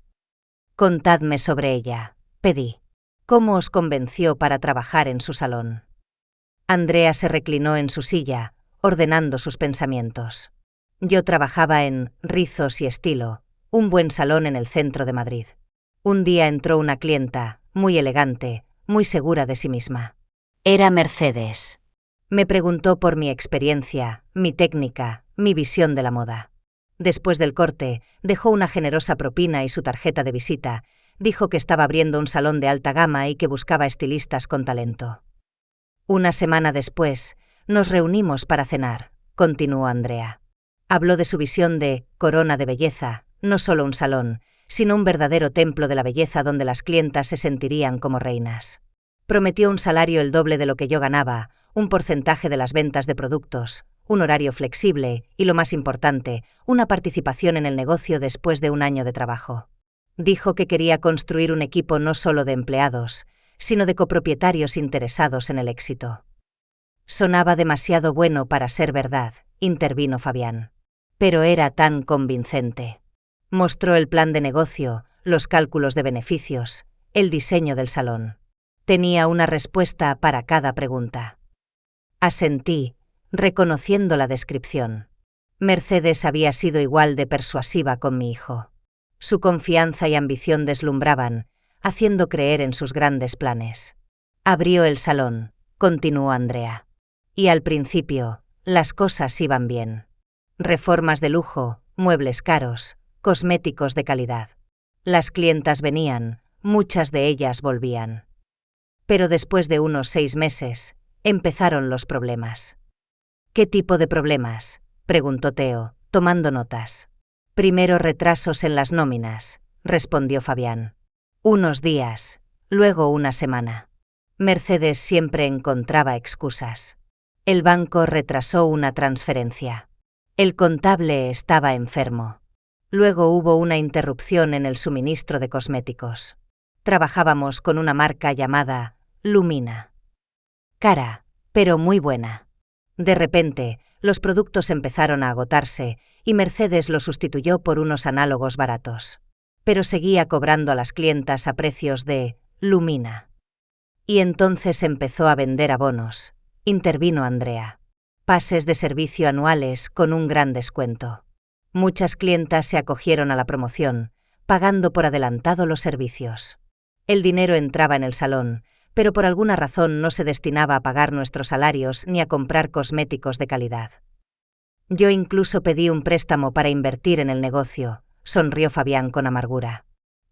Contadme sobre ella, pedí. ¿Cómo os convenció para trabajar en su salón? Andrea se reclinó en su silla, ordenando sus pensamientos. Yo trabajaba en Rizos y Estilo, un buen salón en el centro de Madrid. Un día entró una clienta, muy elegante, muy segura de sí misma. Era Mercedes. Me preguntó por mi experiencia, mi técnica, mi visión de la moda. Después del corte, dejó una generosa propina y su tarjeta de visita. Dijo que estaba abriendo un salón de alta gama y que buscaba estilistas con talento. Una semana después, nos reunimos para cenar, continuó Andrea. Habló de su visión de Corona de Belleza, no solo un salón, sino un verdadero templo de la belleza donde las clientas se sentirían como reinas. Prometió un salario el doble de lo que yo ganaba, un porcentaje de las ventas de productos, un horario flexible y, lo más importante, una participación en el negocio después de un año de trabajo. Dijo que quería construir un equipo no solo de empleados, sino de copropietarios interesados en el éxito. Sonaba demasiado bueno para ser verdad, intervino Fabián. Pero era tan convincente. Mostró el plan de negocio, los cálculos de beneficios, el diseño del salón. Tenía una respuesta para cada pregunta. Asentí, reconociendo la descripción. Mercedes había sido igual de persuasiva con mi hijo. Su confianza y ambición deslumbraban, haciendo creer en sus grandes planes. Abrió el salón, continuó Andrea. Y al principio, las cosas iban bien. Reformas de lujo, muebles caros, cosméticos de calidad. Las clientas venían, muchas de ellas volvían. Pero después de unos 6 meses, empezaron los problemas. ¿Qué tipo de problemas?, preguntó Teo, tomando notas. Primero retrasos en las nóminas, respondió Fabián. Unos días, luego una semana. Mercedes siempre encontraba excusas. El banco retrasó una transferencia. El contable estaba enfermo. Luego hubo una interrupción en el suministro de cosméticos. Trabajábamos con una marca llamada Lumina. Cara, pero muy buena. De repente, los productos empezaron a agotarse y Mercedes los sustituyó por unos análogos baratos. Pero seguía cobrando a las clientas a precios de Lumina. Y entonces empezó a vender abonos, intervino Andrea. Pases de servicio anuales con un gran descuento. Muchas clientas se acogieron a la promoción, pagando por adelantado los servicios. El dinero entraba en el salón, pero por alguna razón no se destinaba a pagar nuestros salarios ni a comprar cosméticos de calidad. Yo incluso pedí un préstamo para invertir en el negocio, sonrió Fabián con amargura.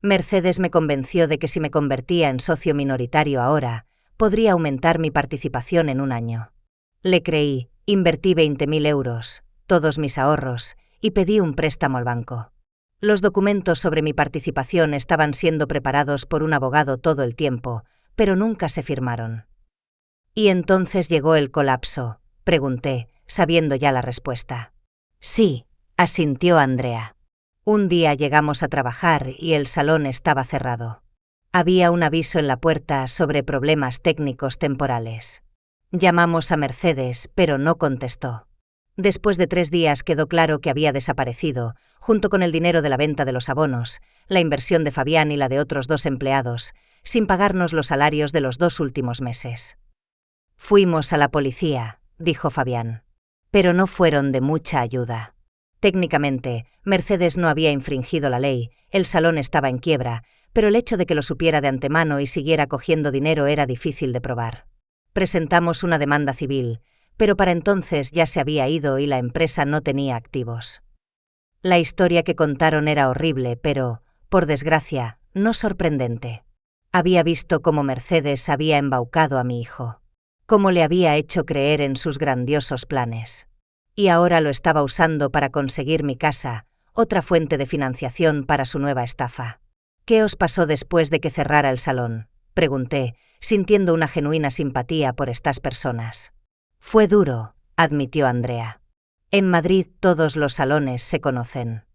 Mercedes me convenció de que si me convertía en socio minoritario ahora, podría aumentar mi participación en un año. Le creí, invertí 20.000 euros, todos mis ahorros, y pedí un préstamo al banco. Los documentos sobre mi participación estaban siendo preparados por un abogado todo el tiempo, pero nunca se firmaron. ¿Y entonces llegó el colapso?, pregunté, sabiendo ya la respuesta. Sí, asintió Andrea. Un día llegamos a trabajar y el salón estaba cerrado. Había un aviso en la puerta sobre problemas técnicos temporales. Llamamos a Mercedes, pero no contestó. Después de 3 días quedó claro que había desaparecido, junto con el dinero de la venta de los abonos, la inversión de Fabián y la de otros 2 empleados, sin pagarnos los salarios de los 2 últimos meses. Fuimos a la policía, dijo Fabián. Pero no fueron de mucha ayuda. Técnicamente, Mercedes no había infringido la ley, el salón estaba en quiebra, pero el hecho de que lo supiera de antemano y siguiera cogiendo dinero era difícil de probar. Presentamos una demanda civil, pero para entonces ya se había ido y la empresa no tenía activos. La historia que contaron era horrible, pero, por desgracia, no sorprendente. Había visto cómo Mercedes había embaucado a mi hijo, cómo le había hecho creer en sus grandiosos planes. Y ahora lo estaba usando para conseguir mi casa, otra fuente de financiación para su nueva estafa. ¿Qué os pasó después de que cerrara el salón?, pregunté, sintiendo una genuina simpatía por estas personas. Fue duro, admitió Andrea. En Madrid todos los salones se conocen.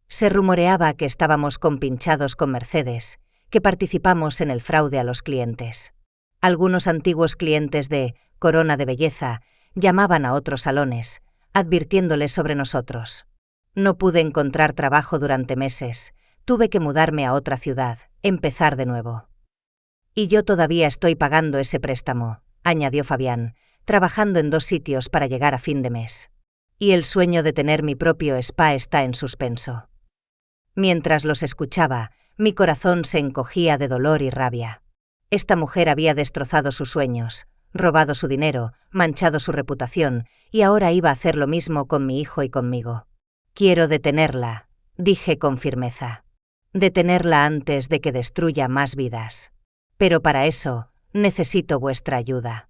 Se rumoreaba que estábamos compinchados con Mercedes, que participamos en el fraude a los clientes. Algunos antiguos clientes de Corona de Belleza llamaban a otros salones, advirtiéndoles sobre nosotros. No pude encontrar trabajo durante meses, tuve que mudarme a otra ciudad, empezar de nuevo. Y yo todavía estoy pagando ese préstamo, añadió Fabián, trabajando en 2 sitios para llegar a fin de mes. Y el sueño de tener mi propio spa está en suspenso. Mientras los escuchaba, mi corazón se encogía de dolor y rabia. Esta mujer había destrozado sus sueños, robado su dinero, manchado su reputación, y ahora iba a hacer lo mismo con mi hijo y conmigo. Quiero detenerla, dije con firmeza. Detenerla antes de que destruya más vidas. Pero para eso, necesito vuestra ayuda.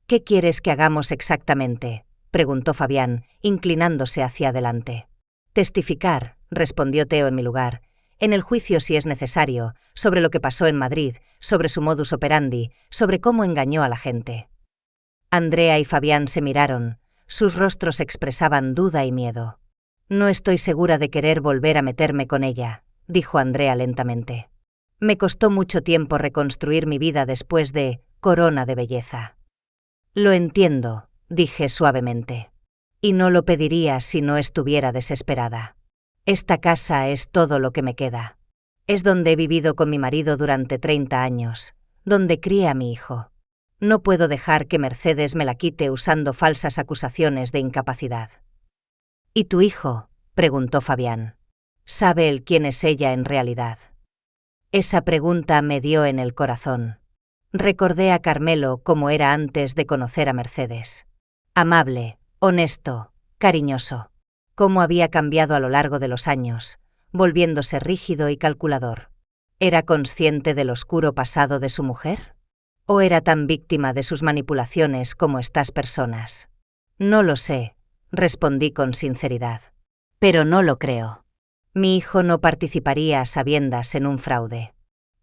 ¿Qué quieres que hagamos exactamente?, preguntó Fabián, inclinándose hacia adelante. Testificar, respondió Teo en mi lugar, en el juicio si es necesario, sobre lo que pasó en Madrid, sobre su modus operandi, sobre cómo engañó a la gente. Andrea y Fabián se miraron, sus rostros expresaban duda y miedo. No estoy segura de querer volver a meterme con ella, dijo Andrea lentamente. Me costó mucho tiempo reconstruir mi vida después de Corona de Belleza. Lo entiendo, dije suavemente. Y no lo pediría si no estuviera desesperada. Esta casa es todo lo que me queda. Es donde he vivido con mi marido durante 30 años, donde crié a mi hijo. No puedo dejar que Mercedes me la quite usando falsas acusaciones de incapacidad. ¿Y tu hijo?, preguntó Fabián. ¿Sabe él quién es ella en realidad? Esa pregunta me dio en el corazón. Recordé a Carmelo como era antes de conocer a Mercedes. Amable, honesto, cariñoso. Cómo había cambiado a lo largo de los años, volviéndose rígido y calculador. ¿Era consciente del oscuro pasado de su mujer? ¿O era tan víctima de sus manipulaciones como estas personas? No lo sé, respondí con sinceridad. Pero no lo creo. Mi hijo no participaría a sabiendas en un fraude.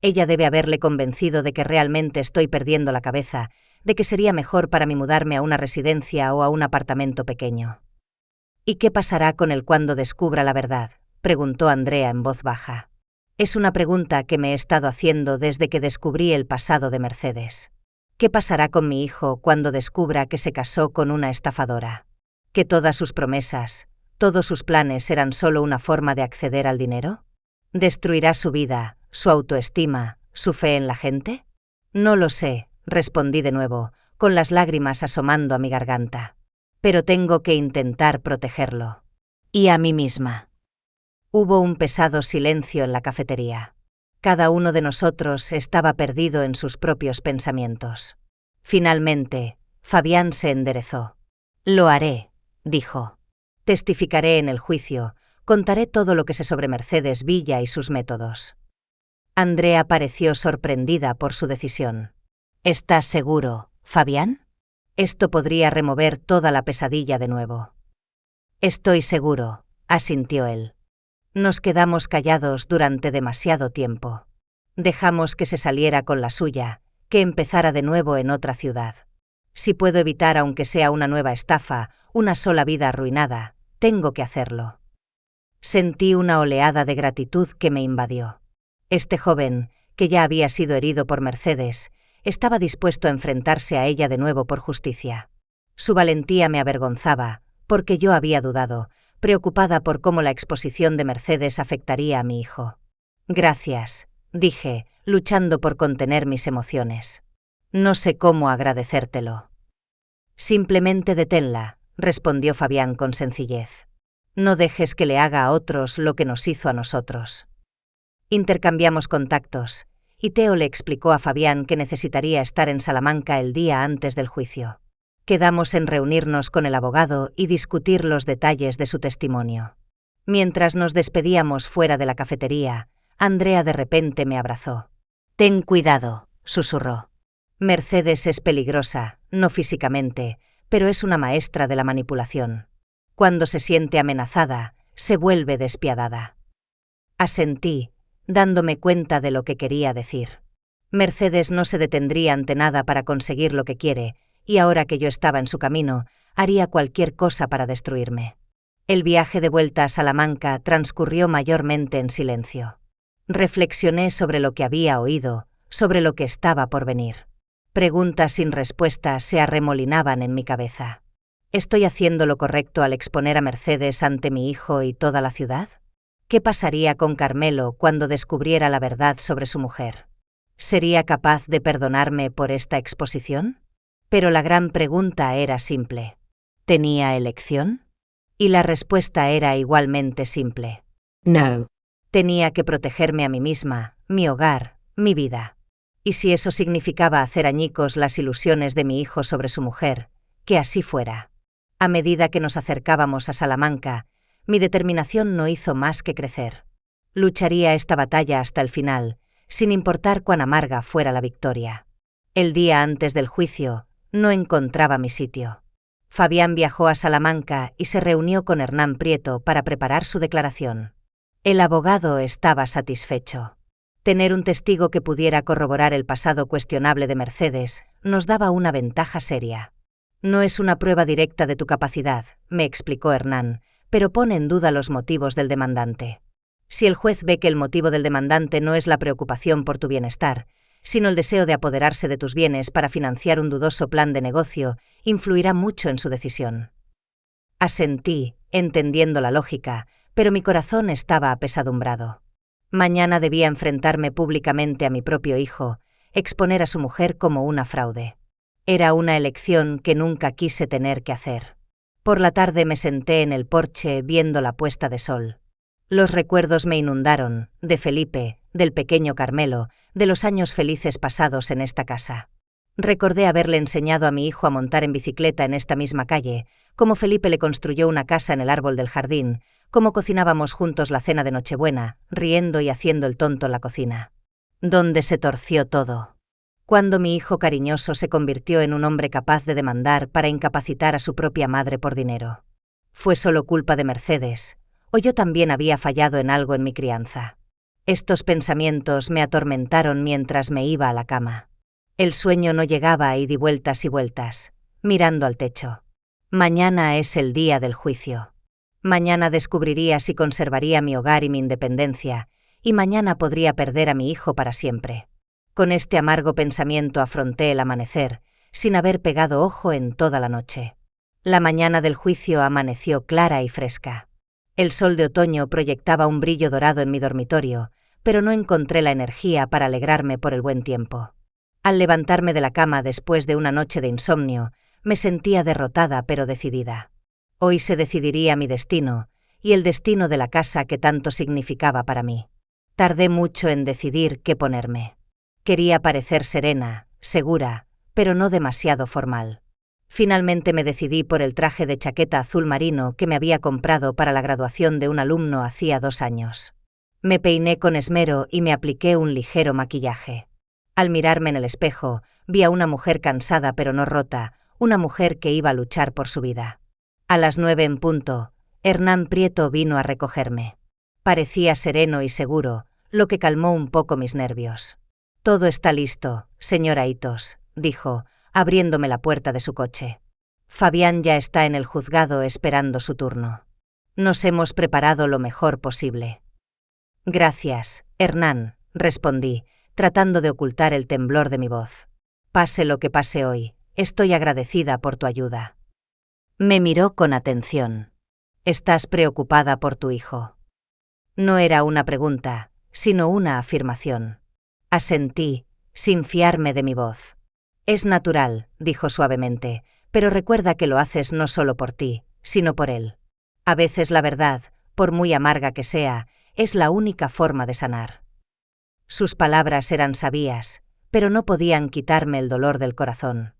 Ella debe haberle convencido de que realmente estoy perdiendo la cabeza, de que sería mejor para mí mudarme a una residencia o a un apartamento pequeño. ¿Y qué pasará con él cuando descubra la verdad?, preguntó Andrea en voz baja. Es una pregunta que me he estado haciendo desde que descubrí el pasado de Mercedes. ¿Qué pasará con mi hijo cuando descubra que se casó con una estafadora? ¿Que todas sus promesas, todos sus planes eran solo una forma de acceder al dinero? ¿Destruirá su vida, su autoestima, su fe en la gente? No lo sé, respondí de nuevo, con las lágrimas asomando a mi garganta. Pero tengo que intentar protegerlo. Y a mí misma. Hubo un pesado silencio en la cafetería. Cada uno de nosotros estaba perdido en sus propios pensamientos. Finalmente, Fabián se enderezó. «Lo haré», dijo. «Testificaré en el juicio, contaré todo lo que sé sobre Mercedes Villa y sus métodos». Andrea pareció sorprendida por su decisión. «¿Estás seguro, Fabián? Esto podría remover toda la pesadilla de nuevo». «Estoy seguro», asintió él. Nos quedamos callados durante demasiado tiempo. Dejamos que se saliera con la suya, que empezara de nuevo en otra ciudad. Si puedo evitar, aunque sea una nueva estafa, una sola vida arruinada, tengo que hacerlo. Sentí una oleada de gratitud que me invadió. Este joven, que ya había sido herido por Mercedes, estaba dispuesto a enfrentarse a ella de nuevo por justicia. Su valentía me avergonzaba, porque yo había dudado, preocupada por cómo la exposición de Mercedes afectaría a mi hijo. «Gracias», dije, luchando por contener mis emociones. «No sé cómo agradecértelo». «Simplemente deténla», respondió Fabián con sencillez. «No dejes que le haga a otros lo que nos hizo a nosotros». Intercambiamos contactos, y Teo le explicó a Fabián que necesitaría estar en Salamanca el día antes del juicio. Quedamos en reunirnos con el abogado y discutir los detalles de su testimonio. Mientras nos despedíamos fuera de la cafetería, Andrea de repente me abrazó. «Ten cuidado», susurró. «Mercedes es peligrosa, no físicamente, pero es una maestra de la manipulación. Cuando se siente amenazada, se vuelve despiadada». Asentí, dándome cuenta de lo que quería decir. Mercedes no se detendría ante nada para conseguir lo que quiere, y ahora que yo estaba en su camino, haría cualquier cosa para destruirme. El viaje de vuelta a Salamanca transcurrió mayormente en silencio. Reflexioné sobre lo que había oído, sobre lo que estaba por venir. Preguntas sin respuesta se arremolinaban en mi cabeza. ¿Estoy haciendo lo correcto al exponer a Mercedes ante mi hijo y toda la ciudad? ¿Qué pasaría con Carmelo cuando descubriera la verdad sobre su mujer? ¿Sería capaz de perdonarme por esta exposición? Pero la gran pregunta era simple. ¿Tenía elección? Y la respuesta era igualmente simple. No. Tenía que protegerme a mí misma, mi hogar, mi vida. Y si eso significaba hacer añicos las ilusiones de mi hijo sobre su mujer, que así fuera. A medida que nos acercábamos a Salamanca, mi determinación no hizo más que crecer. Lucharía esta batalla hasta el final, sin importar cuán amarga fuera la victoria. El día antes del juicio, no encontraba mi sitio. Fabián viajó a Salamanca y se reunió con Hernán Prieto para preparar su declaración. El abogado estaba satisfecho. Tener un testigo que pudiera corroborar el pasado cuestionable de Mercedes nos daba una ventaja seria. «No es una prueba directa de tu capacidad», me explicó Hernán, «pero pone en duda los motivos del demandante. Si el juez ve que el motivo del demandante no es la preocupación por tu bienestar, sino el deseo de apoderarse de tus bienes para financiar un dudoso plan de negocio, influirá mucho en su decisión». Asentí, entendiendo la lógica, pero mi corazón estaba apesadumbrado. Mañana debía enfrentarme públicamente a mi propio hijo, exponer a su mujer como una fraude. Era una elección que nunca quise tener que hacer. Por la tarde me senté en el porche viendo la puesta de sol. Los recuerdos me inundaron, de Felipe, del pequeño Carmelo, de los años felices pasados en esta casa. Recordé haberle enseñado a mi hijo a montar en bicicleta en esta misma calle, cómo Felipe le construyó una casa en el árbol del jardín, cómo cocinábamos juntos la cena de Nochebuena, riendo y haciendo el tonto en la cocina. Donde se torció todo. Cuando mi hijo cariñoso se convirtió en un hombre capaz de demandar para incapacitar a su propia madre por dinero. ¿Fue solo culpa de Mercedes, o yo también había fallado en algo en mi crianza? Estos pensamientos me atormentaron mientras me iba a la cama. El sueño no llegaba y di vueltas y vueltas, mirando al techo. Mañana es el día del juicio. Mañana descubriría si conservaría mi hogar y mi independencia, y mañana podría perder a mi hijo para siempre. Con este amargo pensamiento afronté el amanecer, sin haber pegado ojo en toda la noche. La mañana del juicio amaneció clara y fresca. El sol de otoño proyectaba un brillo dorado en mi dormitorio, pero no encontré la energía para alegrarme por el buen tiempo. Al levantarme de la cama después de una noche de insomnio, me sentía derrotada pero decidida. Hoy se decidiría mi destino, y el destino de la casa que tanto significaba para mí. Tardé mucho en decidir qué ponerme. Quería parecer serena, segura, pero no demasiado formal. Finalmente me decidí por el traje de chaqueta azul marino que me había comprado para la graduación de un alumno hacía 2 años. Me peiné con esmero y me apliqué un ligero maquillaje. Al mirarme en el espejo, vi a una mujer cansada pero no rota, una mujer que iba a luchar por su vida. A las 9 en punto, Hernán Prieto vino a recogerme. Parecía sereno y seguro, lo que calmó un poco mis nervios. «Todo está listo, señora Hitos», dijo, abriéndome la puerta de su coche. «Fabián ya está en el juzgado esperando su turno. Nos hemos preparado lo mejor posible». «Gracias, Hernán», respondí, tratando de ocultar el temblor de mi voz. «Pase lo que pase hoy, estoy agradecida por tu ayuda». Me miró con atención. «¿Estás preocupada por tu hijo?». No era una pregunta, sino una afirmación. Asentí, sin fiarme de mi voz. «Es natural», dijo suavemente, «pero recuerda que lo haces no solo por ti, sino por él. A veces la verdad, por muy amarga que sea, es la única forma de sanar». Sus palabras eran sabias, pero no podían quitarme el dolor del corazón.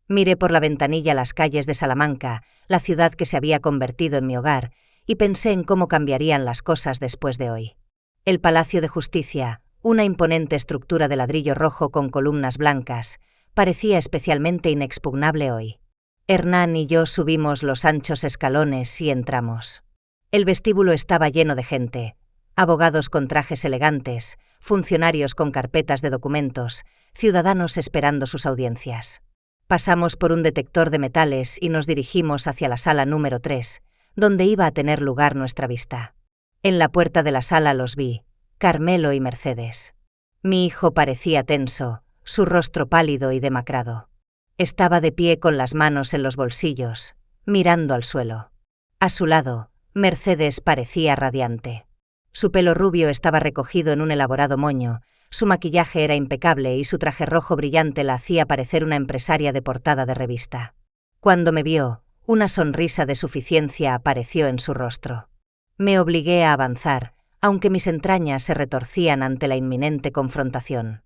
Miré por la ventanilla las calles de Salamanca, la ciudad que se había convertido en mi hogar, y pensé en cómo cambiarían las cosas después de hoy. El Palacio de Justicia, una imponente estructura de ladrillo rojo con columnas blancas, parecía especialmente inexpugnable hoy. Hernán y yo subimos los anchos escalones y entramos. El vestíbulo estaba lleno de gente, abogados con trajes elegantes, funcionarios con carpetas de documentos, ciudadanos esperando sus audiencias. Pasamos por un detector de metales y nos dirigimos hacia la sala número 3, donde iba a tener lugar nuestra vista. En la puerta de la sala los vi, Carmelo y Mercedes. Mi hijo parecía tenso, su rostro pálido y demacrado. Estaba de pie con las manos en los bolsillos, mirando al suelo. A su lado, Mercedes parecía radiante. Su pelo rubio estaba recogido en un elaborado moño, su maquillaje era impecable y su traje rojo brillante la hacía parecer una empresaria de portada de revista. Cuando me vio, una sonrisa de suficiencia apareció en su rostro. Me obligué a avanzar, aunque mis entrañas se retorcían ante la inminente confrontación.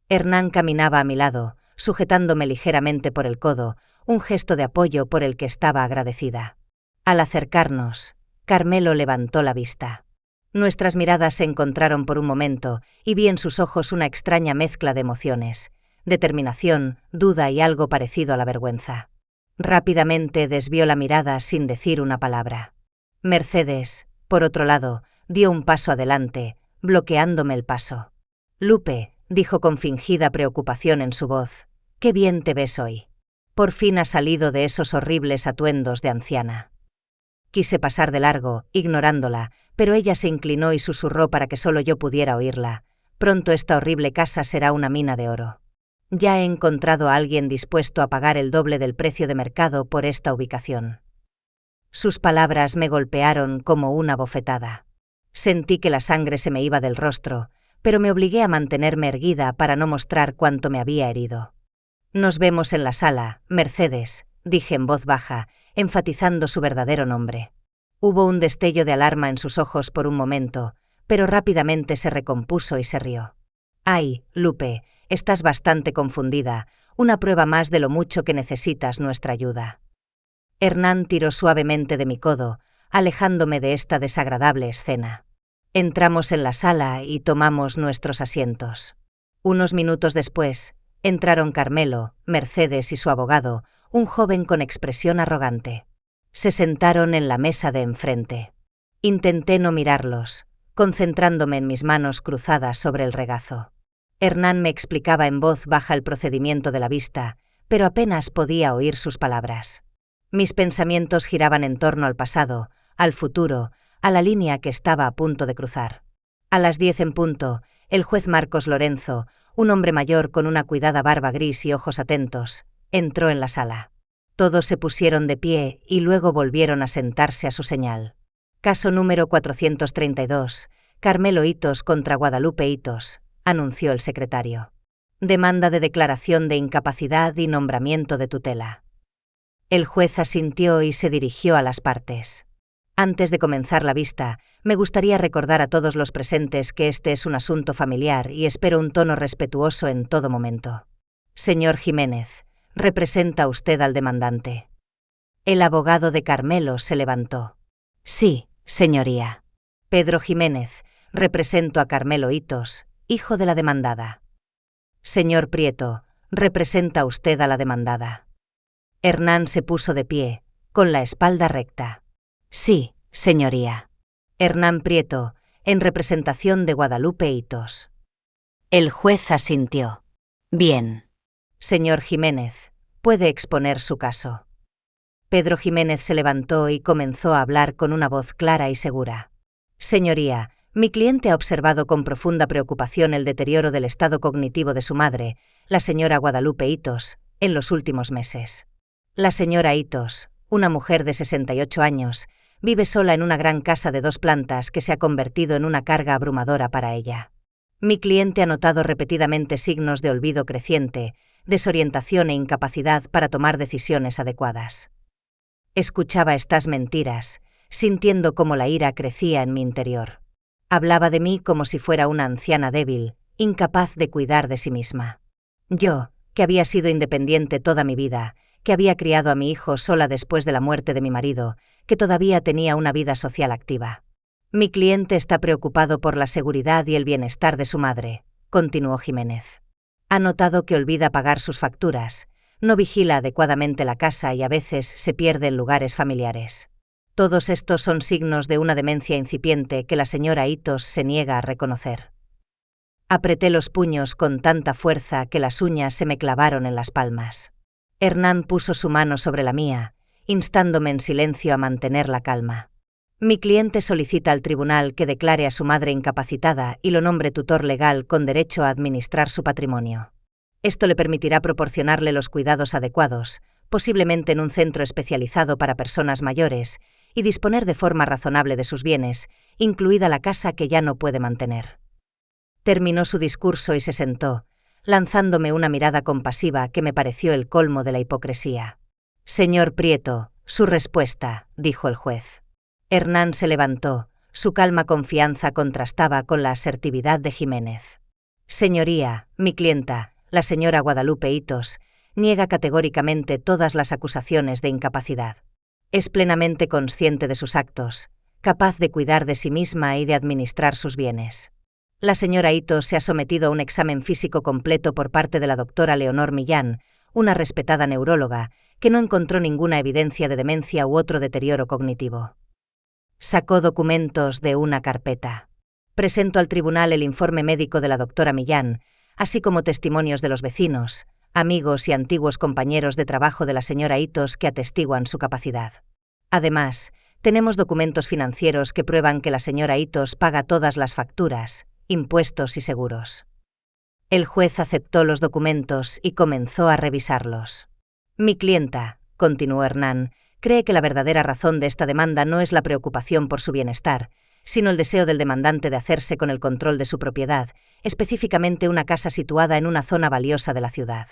Hernán caminaba a mi lado, sujetándome ligeramente por el codo, un gesto de apoyo por el que estaba agradecida. Al acercarnos, Carmelo levantó la vista. Nuestras miradas se encontraron por un momento y vi en sus ojos una extraña mezcla de emociones, determinación, duda y algo parecido a la vergüenza. Rápidamente desvió la mirada sin decir una palabra. Mercedes, por otro lado, dio un paso adelante, bloqueándome el paso. «Lupe», dijo con fingida preocupación en su voz, «qué bien te ves hoy. Por fin has salido de esos horribles atuendos de anciana». Quise pasar de largo, ignorándola, pero ella se inclinó y susurró para que solo yo pudiera oírla. «Pronto esta horrible casa será una mina de oro. Ya he encontrado a alguien dispuesto a pagar el doble del precio de mercado por esta ubicación». Sus palabras me golpearon como una bofetada. Sentí que la sangre se me iba del rostro, pero me obligué a mantenerme erguida para no mostrar cuánto me había herido. «Nos vemos en la sala, Mercedes», dije en voz baja, enfatizando su verdadero nombre. Hubo un destello de alarma en sus ojos por un momento, pero rápidamente se recompuso y se rió. «Ay, Lupe, estás bastante confundida, una prueba más de lo mucho que necesitas nuestra ayuda». Hernán tiró suavemente de mi codo, alejándome de esta desagradable escena. Entramos en la sala y tomamos nuestros asientos. Unos minutos después, entraron Carmelo, Mercedes y su abogado, un joven con expresión arrogante. Se sentaron en la mesa de enfrente. Intenté no mirarlos, concentrándome en mis manos cruzadas sobre el regazo. Hernán me explicaba en voz baja el procedimiento de la vista, pero apenas podía oír sus palabras. Mis pensamientos giraban en torno al pasado, al futuro, a la línea que estaba a punto de cruzar. A las 10 en punto, el juez Marcos Lorenzo, un hombre mayor con una cuidada barba gris y ojos atentos, entró en la sala. Todos se pusieron de pie y luego volvieron a sentarse a su señal. Caso número 432, Carmelo Hitos contra Guadalupe Hitos, anunció el secretario. Demanda de declaración de incapacidad y nombramiento de tutela. El juez asintió y se dirigió a las partes. Antes de comenzar la vista, me gustaría recordar a todos los presentes que este es un asunto familiar y espero un tono respetuoso en todo momento. Señor Jiménez, ¿representa usted al demandante? El abogado de Carmelo se levantó. Sí, señoría. Pedro Jiménez, represento a Carmelo Hitos, hijo de la demandada. Señor Prieto, ¿representa usted a la demandada? Hernán se puso de pie, con la espalda recta. Sí, señoría. Hernán Prieto, en representación de Guadalupe Hitos. El juez asintió. Bien. Señor Jiménez, puede exponer su caso. Pedro Jiménez se levantó y comenzó a hablar con una voz clara y segura. Señoría, mi cliente ha observado con profunda preocupación el deterioro del estado cognitivo de su madre, la señora Guadalupe Hitos, en los últimos meses. La señora Hitos, una mujer de 68 años, vive sola en una gran casa de 2 plantas que se ha convertido en una carga abrumadora para ella. Mi cliente ha notado repetidamente signos de olvido creciente, desorientación e incapacidad para tomar decisiones adecuadas. Escuchaba estas mentiras, sintiendo cómo la ira crecía en mi interior. Hablaba de mí como si fuera una anciana débil, incapaz de cuidar de sí misma. Yo, que había sido independiente toda mi vida, que había criado a mi hijo sola después de la muerte de mi marido, que todavía tenía una vida social activa. Mi cliente está preocupado por la seguridad y el bienestar de su madre, continuó Jiménez. Ha notado que olvida pagar sus facturas, no vigila adecuadamente la casa y a veces se pierde en lugares familiares. Todos estos son signos de una demencia incipiente que la señora Hitos se niega a reconocer. Apreté los puños con tanta fuerza que las uñas se me clavaron en las palmas. Hernán puso su mano sobre la mía, instándome en silencio a mantener la calma. Mi cliente solicita al tribunal que declare a su madre incapacitada y lo nombre tutor legal con derecho a administrar su patrimonio. Esto le permitirá proporcionarle los cuidados adecuados, posiblemente en un centro especializado para personas mayores, y disponer de forma razonable de sus bienes, incluida la casa que ya no puede mantener. Terminó su discurso y se sentó, lanzándome una mirada compasiva que me pareció el colmo de la hipocresía. Señor Prieto, su respuesta, dijo el juez. Hernán se levantó, su calma confianza contrastaba con la asertividad de Jiménez. Señoría, mi clienta, la señora Guadalupe Hitos, niega categóricamente todas las acusaciones de incapacidad. Es plenamente consciente de sus actos, capaz de cuidar de sí misma y de administrar sus bienes. La señora Hitos se ha sometido a un examen físico completo por parte de la doctora Leonor Millán, una respetada neuróloga, que no encontró ninguna evidencia de demencia u otro deterioro cognitivo. Sacó documentos de una carpeta. Presentó al tribunal el informe médico de la doctora Millán, así como testimonios de los vecinos, amigos y antiguos compañeros de trabajo de la señora Hitos que atestiguan su capacidad. Además, tenemos documentos financieros que prueban que la señora Hitos paga todas las facturas, impuestos y seguros. El juez aceptó los documentos y comenzó a revisarlos. Mi clienta, continuó Hernán, cree que la verdadera razón de esta demanda no es la preocupación por su bienestar, sino el deseo del demandante de hacerse con el control de su propiedad, específicamente una casa situada en una zona valiosa de la ciudad.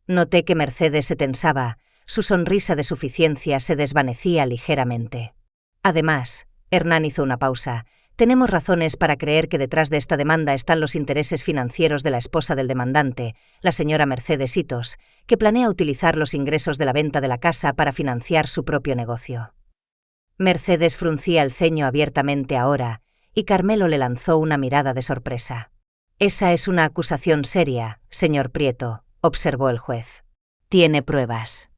Noté que Mercedes se tensaba, su sonrisa de suficiencia se desvanecía ligeramente. Además, Hernán hizo una pausa. Tenemos razones para creer que detrás de esta demanda están los intereses financieros de la esposa del demandante, la señora Mercedes Hitos, que planea utilizar los ingresos de la venta de la casa para financiar su propio negocio. Mercedes fruncía el ceño abiertamente ahora, y Carmelo le lanzó una mirada de sorpresa. Esa es una acusación seria, señor Prieto, observó el juez. ¿Tiene pruebas?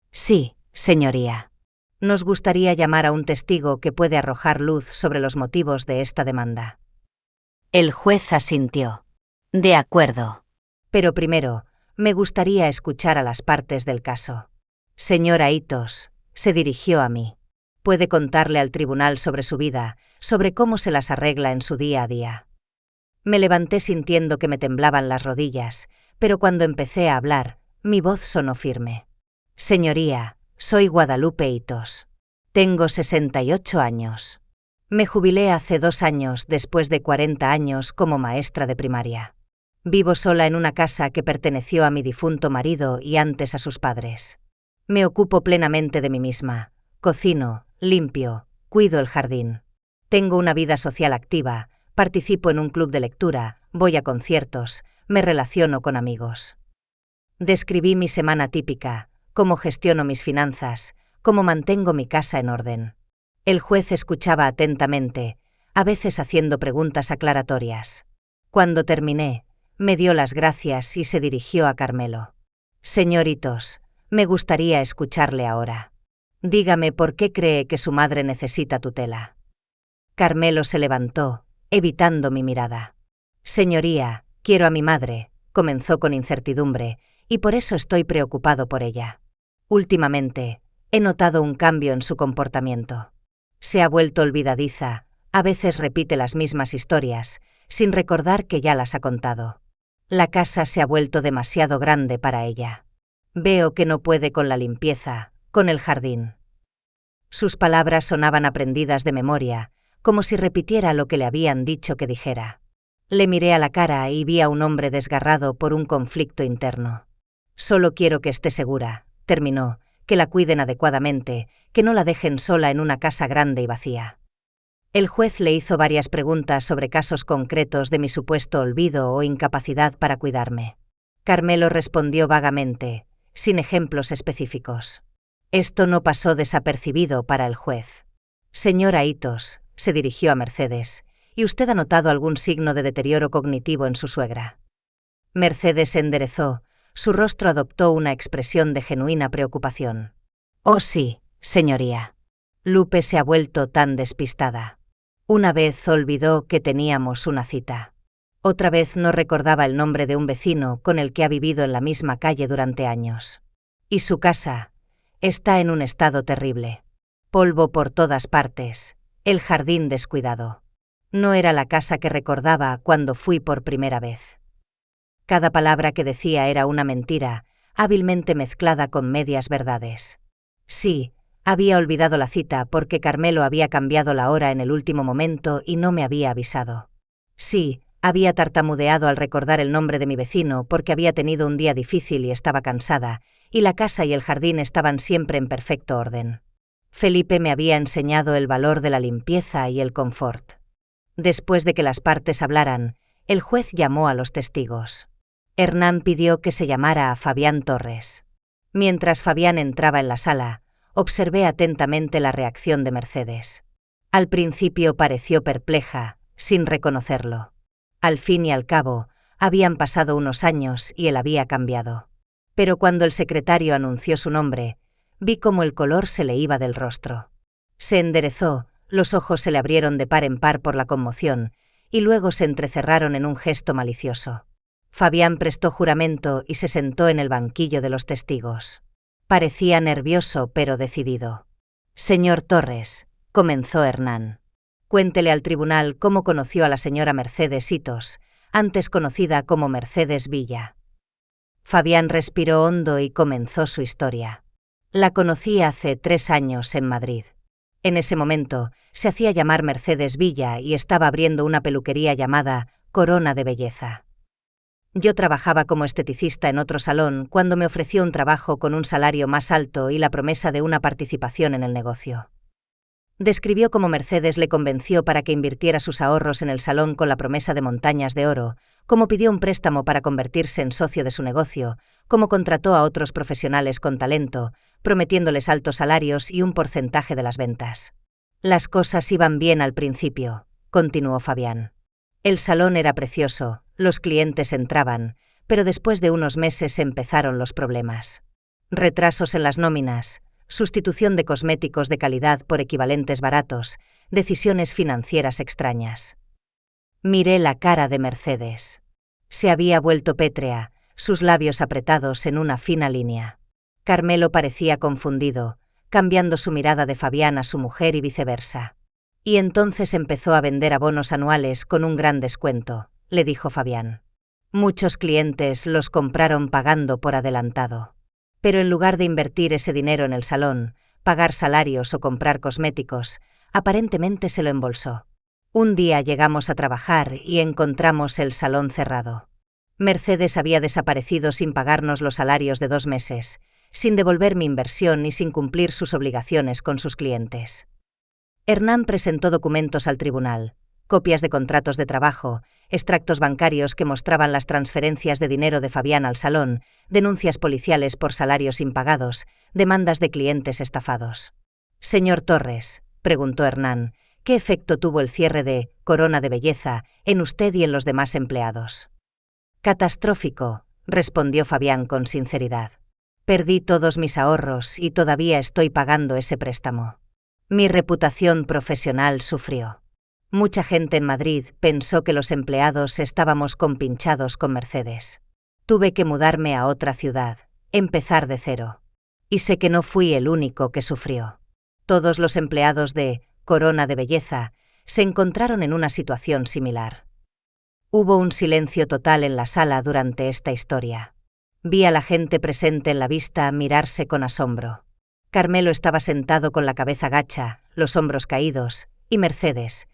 Sí, señoría. Nos gustaría llamar a un testigo que puede arrojar luz sobre los motivos de esta demanda. El juez asintió. De acuerdo. Pero primero, me gustaría escuchar a las partes del caso. Señora Hitos, se dirigió a mí. Puede contarle al tribunal sobre su vida, sobre cómo se las arregla en su día a día. Me levanté sintiendo que me temblaban las rodillas, pero cuando empecé a hablar, mi voz sonó firme. Señoría, soy Guadalupe Hitos. Tengo 68 años. Me jubilé hace 2 años después de 40 años como maestra de primaria. Vivo sola en una casa que perteneció a mi difunto marido y antes a sus padres. Me ocupo plenamente de mí misma. Cocino, limpio, Cuido el jardín. Tengo una vida social activa, participo en un club de lectura, voy a conciertos, me relaciono con amigos. Describí mi semana típica, cómo gestiono mis finanzas, cómo mantengo mi casa en orden. El juez escuchaba atentamente, a veces haciendo preguntas aclaratorias. Cuando terminé, me dio las gracias y se dirigió a Carmelo. Señor Itos, me gustaría escucharle ahora. Dígame por qué cree que su madre necesita tutela. Carmelo se levantó, evitando mi mirada. Señoría, quiero a mi madre, comenzó con incertidumbre, y por eso estoy preocupado por ella. Últimamente, he notado un cambio en su comportamiento. Se ha vuelto olvidadiza, a veces repite las mismas historias, sin recordar que ya las ha contado. La casa se ha vuelto demasiado grande para ella. Veo que no puede con la limpieza, con el jardín. Sus palabras sonaban aprendidas de memoria, como si repitiera lo que le habían dicho que dijera. Le miré a la cara y vi a un hombre desgarrado por un conflicto interno. Solo quiero que esté segura, terminó, que la cuiden adecuadamente, que no la dejen sola en una casa grande y vacía. El juez le hizo varias preguntas sobre casos concretos de mi supuesto olvido o incapacidad para cuidarme. Carmelo respondió vagamente, sin ejemplos específicos. Esto no pasó desapercibido para el juez. Señora Itos, se dirigió a Mercedes, ¿y usted ha notado algún signo de deterioro cognitivo en su suegra? Mercedes se enderezó, su rostro adoptó una expresión de genuina preocupación. Oh sí, señoría. Lupe se ha vuelto tan despistada. Una vez olvidó que teníamos una cita. Otra vez no recordaba el nombre de un vecino con el que ha vivido en la misma calle durante años. Y su casa está en un estado terrible. Polvo por todas partes, el jardín descuidado. No era la casa que recordaba cuando fui por primera vez. Cada palabra que decía era una mentira, hábilmente mezclada con medias verdades. Sí, había olvidado la cita porque Carmelo había cambiado la hora en el último momento y no me había avisado. Sí, había tartamudeado al recordar el nombre de mi vecino porque había tenido un día difícil y estaba cansada, y la casa y el jardín estaban siempre en perfecto orden. Felipe me había enseñado el valor de la limpieza y el confort. Después de que las partes hablaran, el juez llamó a los testigos. Hernán pidió que se llamara a Fabián Torres. Mientras Fabián entraba en la sala, observé atentamente la reacción de Mercedes. Al principio pareció perpleja, sin reconocerlo. Al fin y al cabo, habían pasado unos años y él había cambiado. Pero cuando el secretario anunció su nombre, vi cómo el color se le iba del rostro. Se enderezó, los ojos se le abrieron de par en par por la conmoción, y luego se entrecerraron en un gesto malicioso. Fabián prestó juramento y se sentó en el banquillo de los testigos. Parecía nervioso pero decidido. Señor Torres, comenzó Hernán. Cuéntele al tribunal cómo conoció a la señora Mercedes Itos, antes conocida como Mercedes Villa. Fabián respiró hondo y comenzó su historia. La conocí hace 3 años en Madrid. En ese momento, se hacía llamar Mercedes Villa y estaba abriendo una peluquería llamada Corona de Belleza. Yo trabajaba como esteticista en otro salón cuando me ofreció un trabajo con un salario más alto y la promesa de una participación en el negocio. Describió cómo Mercedes le convenció para que invirtiera sus ahorros en el salón con la promesa de montañas de oro, cómo pidió un préstamo para convertirse en socio de su negocio, cómo contrató a otros profesionales con talento, prometiéndoles altos salarios y un porcentaje de las ventas. Las cosas iban bien al principio, continuó Fabián. El salón era precioso, los clientes entraban, pero después de unos meses empezaron los problemas. Retrasos en las nóminas, sustitución de cosméticos de calidad por equivalentes baratos, decisiones financieras extrañas. Miré la cara de Mercedes. Se había vuelto pétrea, sus labios apretados en una fina línea. Carmelo parecía confundido, cambiando su mirada de Fabián a su mujer y viceversa. Y entonces empezó a vender abonos anuales con un gran descuento, le dijo Fabián. Muchos clientes los compraron pagando por adelantado. Pero en lugar de invertir ese dinero en el salón, pagar salarios o comprar cosméticos, aparentemente se lo embolsó. Un día llegamos a trabajar y encontramos el salón cerrado. Mercedes había desaparecido sin pagarnos los salarios de 2 meses, sin devolver mi inversión y sin cumplir sus obligaciones con sus clientes. Hernán presentó documentos al tribunal, copias de contratos de trabajo, extractos bancarios que mostraban las transferencias de dinero de Fabián al salón, denuncias policiales por salarios impagados, demandas de clientes estafados. «Señor Torres», preguntó Hernán, «¿qué efecto tuvo el cierre de Corona de Belleza en usted y en los demás empleados?» «Catastrófico», respondió Fabián con sinceridad. «Perdí todos mis ahorros y todavía estoy pagando ese préstamo. Mi reputación profesional sufrió. Mucha gente en Madrid pensó que los empleados estábamos compinchados con Mercedes. Tuve que mudarme a otra ciudad, empezar de cero. Y sé que no fui el único que sufrió. Todos los empleados de Corona de Belleza se encontraron en una situación similar». Hubo un silencio total en la sala durante esta historia. Vi a la gente presente en la vista mirarse con asombro. Carmelo estaba sentado con la cabeza gacha, los hombros caídos, y Mercedes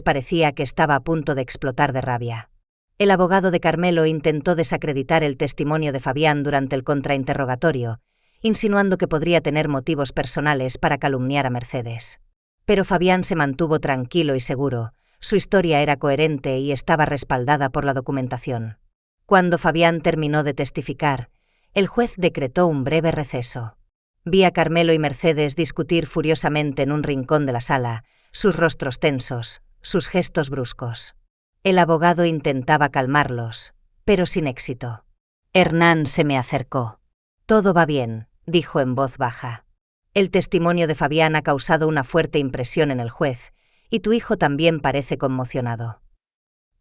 parecía que estaba a punto de explotar de rabia. El abogado de Carmelo intentó desacreditar el testimonio de Fabián durante el contrainterrogatorio, insinuando que podría tener motivos personales para calumniar a Mercedes. Pero Fabián se mantuvo tranquilo y seguro. Su historia era coherente y estaba respaldada por la documentación. Cuando Fabián terminó de testificar, el juez decretó un breve receso. Vi a Carmelo y Mercedes discutir furiosamente en un rincón de la sala, sus rostros tensos, sus gestos bruscos. El abogado intentaba calmarlos, pero sin éxito. Hernán se me acercó. «Todo va bien», dijo en voz baja. «El testimonio de Fabián ha causado una fuerte impresión en el juez, y tu hijo también parece conmocionado».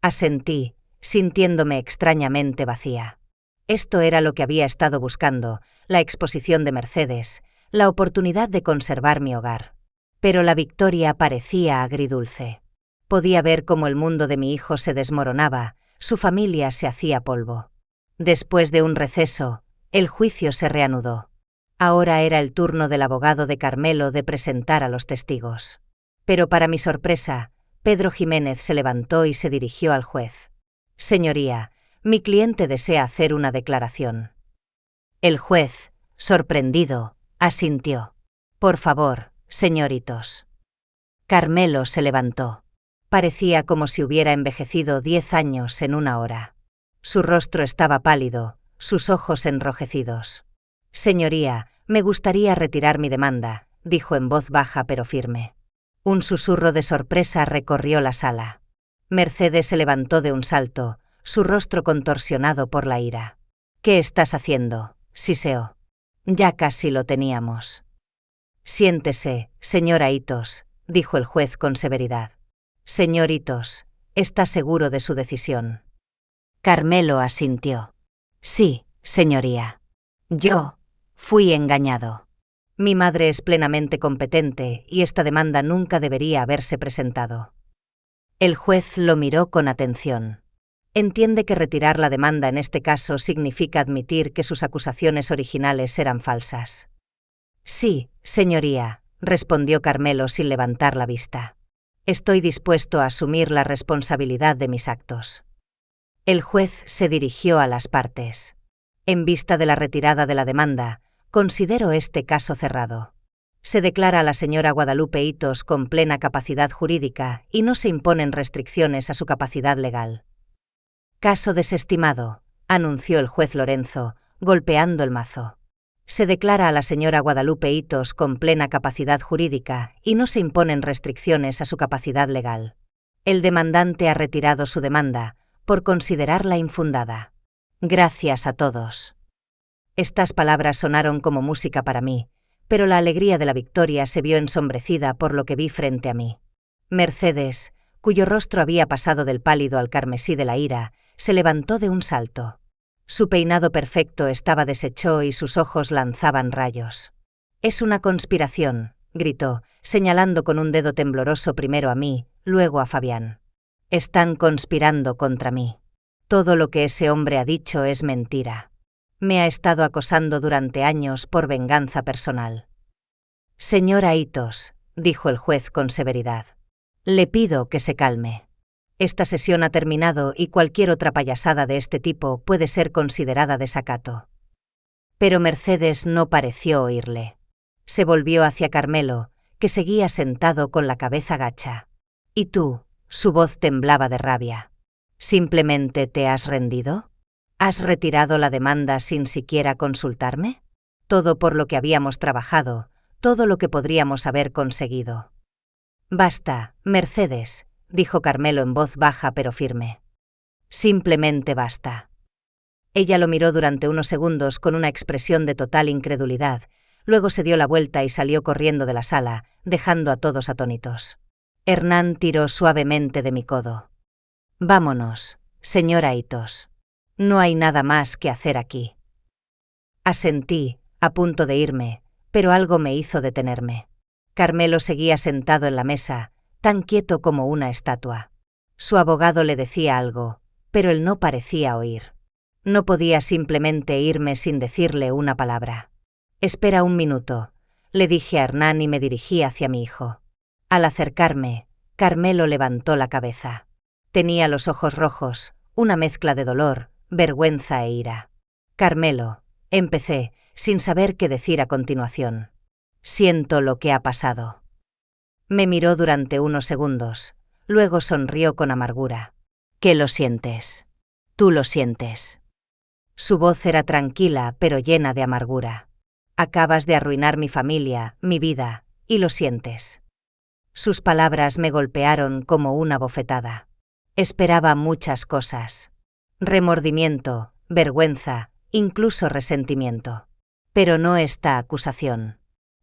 Asentí, sintiéndome extrañamente vacía. Esto era lo que había estado buscando, la exposición de Mercedes, la oportunidad de conservar mi hogar. Pero la victoria parecía agridulce. Podía ver cómo el mundo de mi hijo se desmoronaba, su familia se hacía polvo. Después de un receso, el juicio se reanudó. Ahora era el turno del abogado de Carmelo de presentar a los testigos. Pero para mi sorpresa, Pedro Jiménez se levantó y se dirigió al juez. «Señoría, mi cliente desea hacer una declaración». El juez, sorprendido, asintió. «Por favor, señoritos». Carmelo se levantó. Parecía como si hubiera envejecido 10 años en una hora. Su rostro estaba pálido, sus ojos enrojecidos. «Señoría, me gustaría retirar mi demanda», dijo en voz baja pero firme. Un susurro de sorpresa recorrió la sala. Mercedes se levantó de un salto, su rostro contorsionado por la ira. «¿Qué estás haciendo?», siseó. «Ya casi lo teníamos». «Siéntese, señora Hitos», dijo el juez con severidad. «Señor Hitos, ¿está seguro de su decisión?». Carmelo asintió. «Sí, señoría. Yo fui engañado. Mi madre es plenamente competente y esta demanda nunca debería haberse presentado». El juez lo miró con atención. «Entiende que retirar la demanda en este caso significa admitir que sus acusaciones originales eran falsas». «Sí, señoría», respondió Carmelo sin levantar la vista. «Estoy dispuesto a asumir la responsabilidad de mis actos». El juez se dirigió a las partes. «En vista de la retirada de la demanda, considero este caso cerrado. Se declara a la señora Guadalupe Hitos con plena capacidad jurídica y no se imponen restricciones a su capacidad legal». «Caso desestimado», anunció el juez Lorenzo, golpeando el mazo. «Se declara a la señora Guadalupe Hitos con plena capacidad jurídica y no se imponen restricciones a su capacidad legal. El demandante ha retirado su demanda por considerarla infundada. Gracias a todos». Estas palabras sonaron como música para mí, pero la alegría de la victoria se vio ensombrecida por lo que vi frente a mí. Mercedes, cuyo rostro había pasado del pálido al carmesí de la ira, se levantó de un salto. Su peinado perfecto estaba deshecho y sus ojos lanzaban rayos. «Es una conspiración», gritó, señalando con un dedo tembloroso primero a mí, luego a Fabián. «Están conspirando contra mí. Todo lo que ese hombre ha dicho es mentira. Me ha estado acosando durante años por venganza personal». «Señora Hitos», dijo el juez con severidad, «le pido que se calme. Esta sesión ha terminado y cualquier otra payasada de este tipo puede ser considerada desacato». Pero Mercedes no pareció oírle. Se volvió hacia Carmelo, que seguía sentado con la cabeza gacha. ¿Y tú? Su voz temblaba de rabia. ¿Simplemente te has rendido? ¿Has retirado la demanda sin siquiera consultarme? Todo por lo que habíamos trabajado, todo lo que podríamos haber conseguido. Basta, Mercedes, dijo Carmelo en voz baja pero firme. Simplemente basta. Ella lo miró durante unos segundos con una expresión de total incredulidad, luego se dio la vuelta y salió corriendo de la sala, dejando a todos atónitos. Hernán tiró suavemente de mi codo. Vámonos, señora Hitos. No hay nada más que hacer aquí. Asentí, a punto de irme, pero algo me hizo detenerme. Carmelo seguía sentado en la mesa, tan quieto como una estatua. Su abogado le decía algo, pero él no parecía oír. No podía simplemente irme sin decirle una palabra. Espera un minuto, le dije a Hernán y me dirigí hacia mi hijo. Al acercarme, Carmelo levantó la cabeza. Tenía los ojos rojos, una mezcla de dolor, vergüenza e ira. Carmelo, empecé, sin saber qué decir a continuación. Siento lo que ha pasado. Me miró durante unos segundos, luego sonrió con amargura. ¿Qué lo sientes? Tú lo sientes. Su voz era tranquila pero llena de amargura. Acabas de arruinar mi familia, mi vida, y lo sientes. Sus palabras me golpearon como una bofetada. Esperaba muchas cosas. Remordimiento, vergüenza, incluso resentimiento. Pero no esta acusación.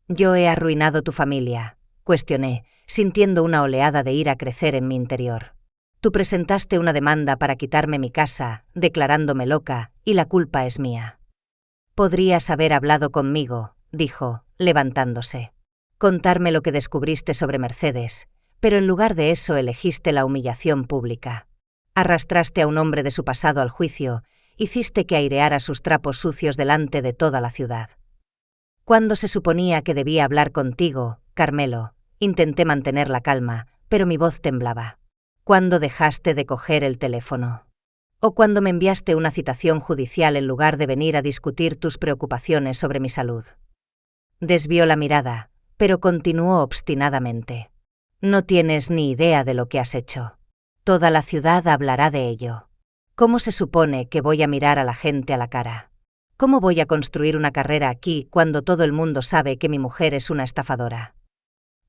Yo he arruinado tu familia, cuestioné, sintiendo una oleada de ira crecer en mi interior. Tú presentaste una demanda para quitarme mi casa, declarándome loca, y la culpa es mía. Podrías haber hablado conmigo, dijo, levantándose. Contarme lo que descubriste sobre Mercedes, pero en lugar de eso elegiste la humillación pública. Arrastraste a un hombre de su pasado al juicio, hiciste que aireara sus trapos sucios delante de toda la ciudad. Cuando se suponía que debía hablar contigo, Carmelo, intenté mantener la calma, pero mi voz temblaba. ¿Cuándo dejaste de coger el teléfono? ¿O cuando me enviaste una citación judicial en lugar de venir a discutir tus preocupaciones sobre mi salud? Desvió la mirada, pero continuó obstinadamente. No tienes ni idea de lo que has hecho. Toda la ciudad hablará de ello. ¿Cómo se supone que voy a mirar a la gente a la cara? ¿Cómo voy a construir una carrera aquí cuando todo el mundo sabe que mi mujer es una estafadora?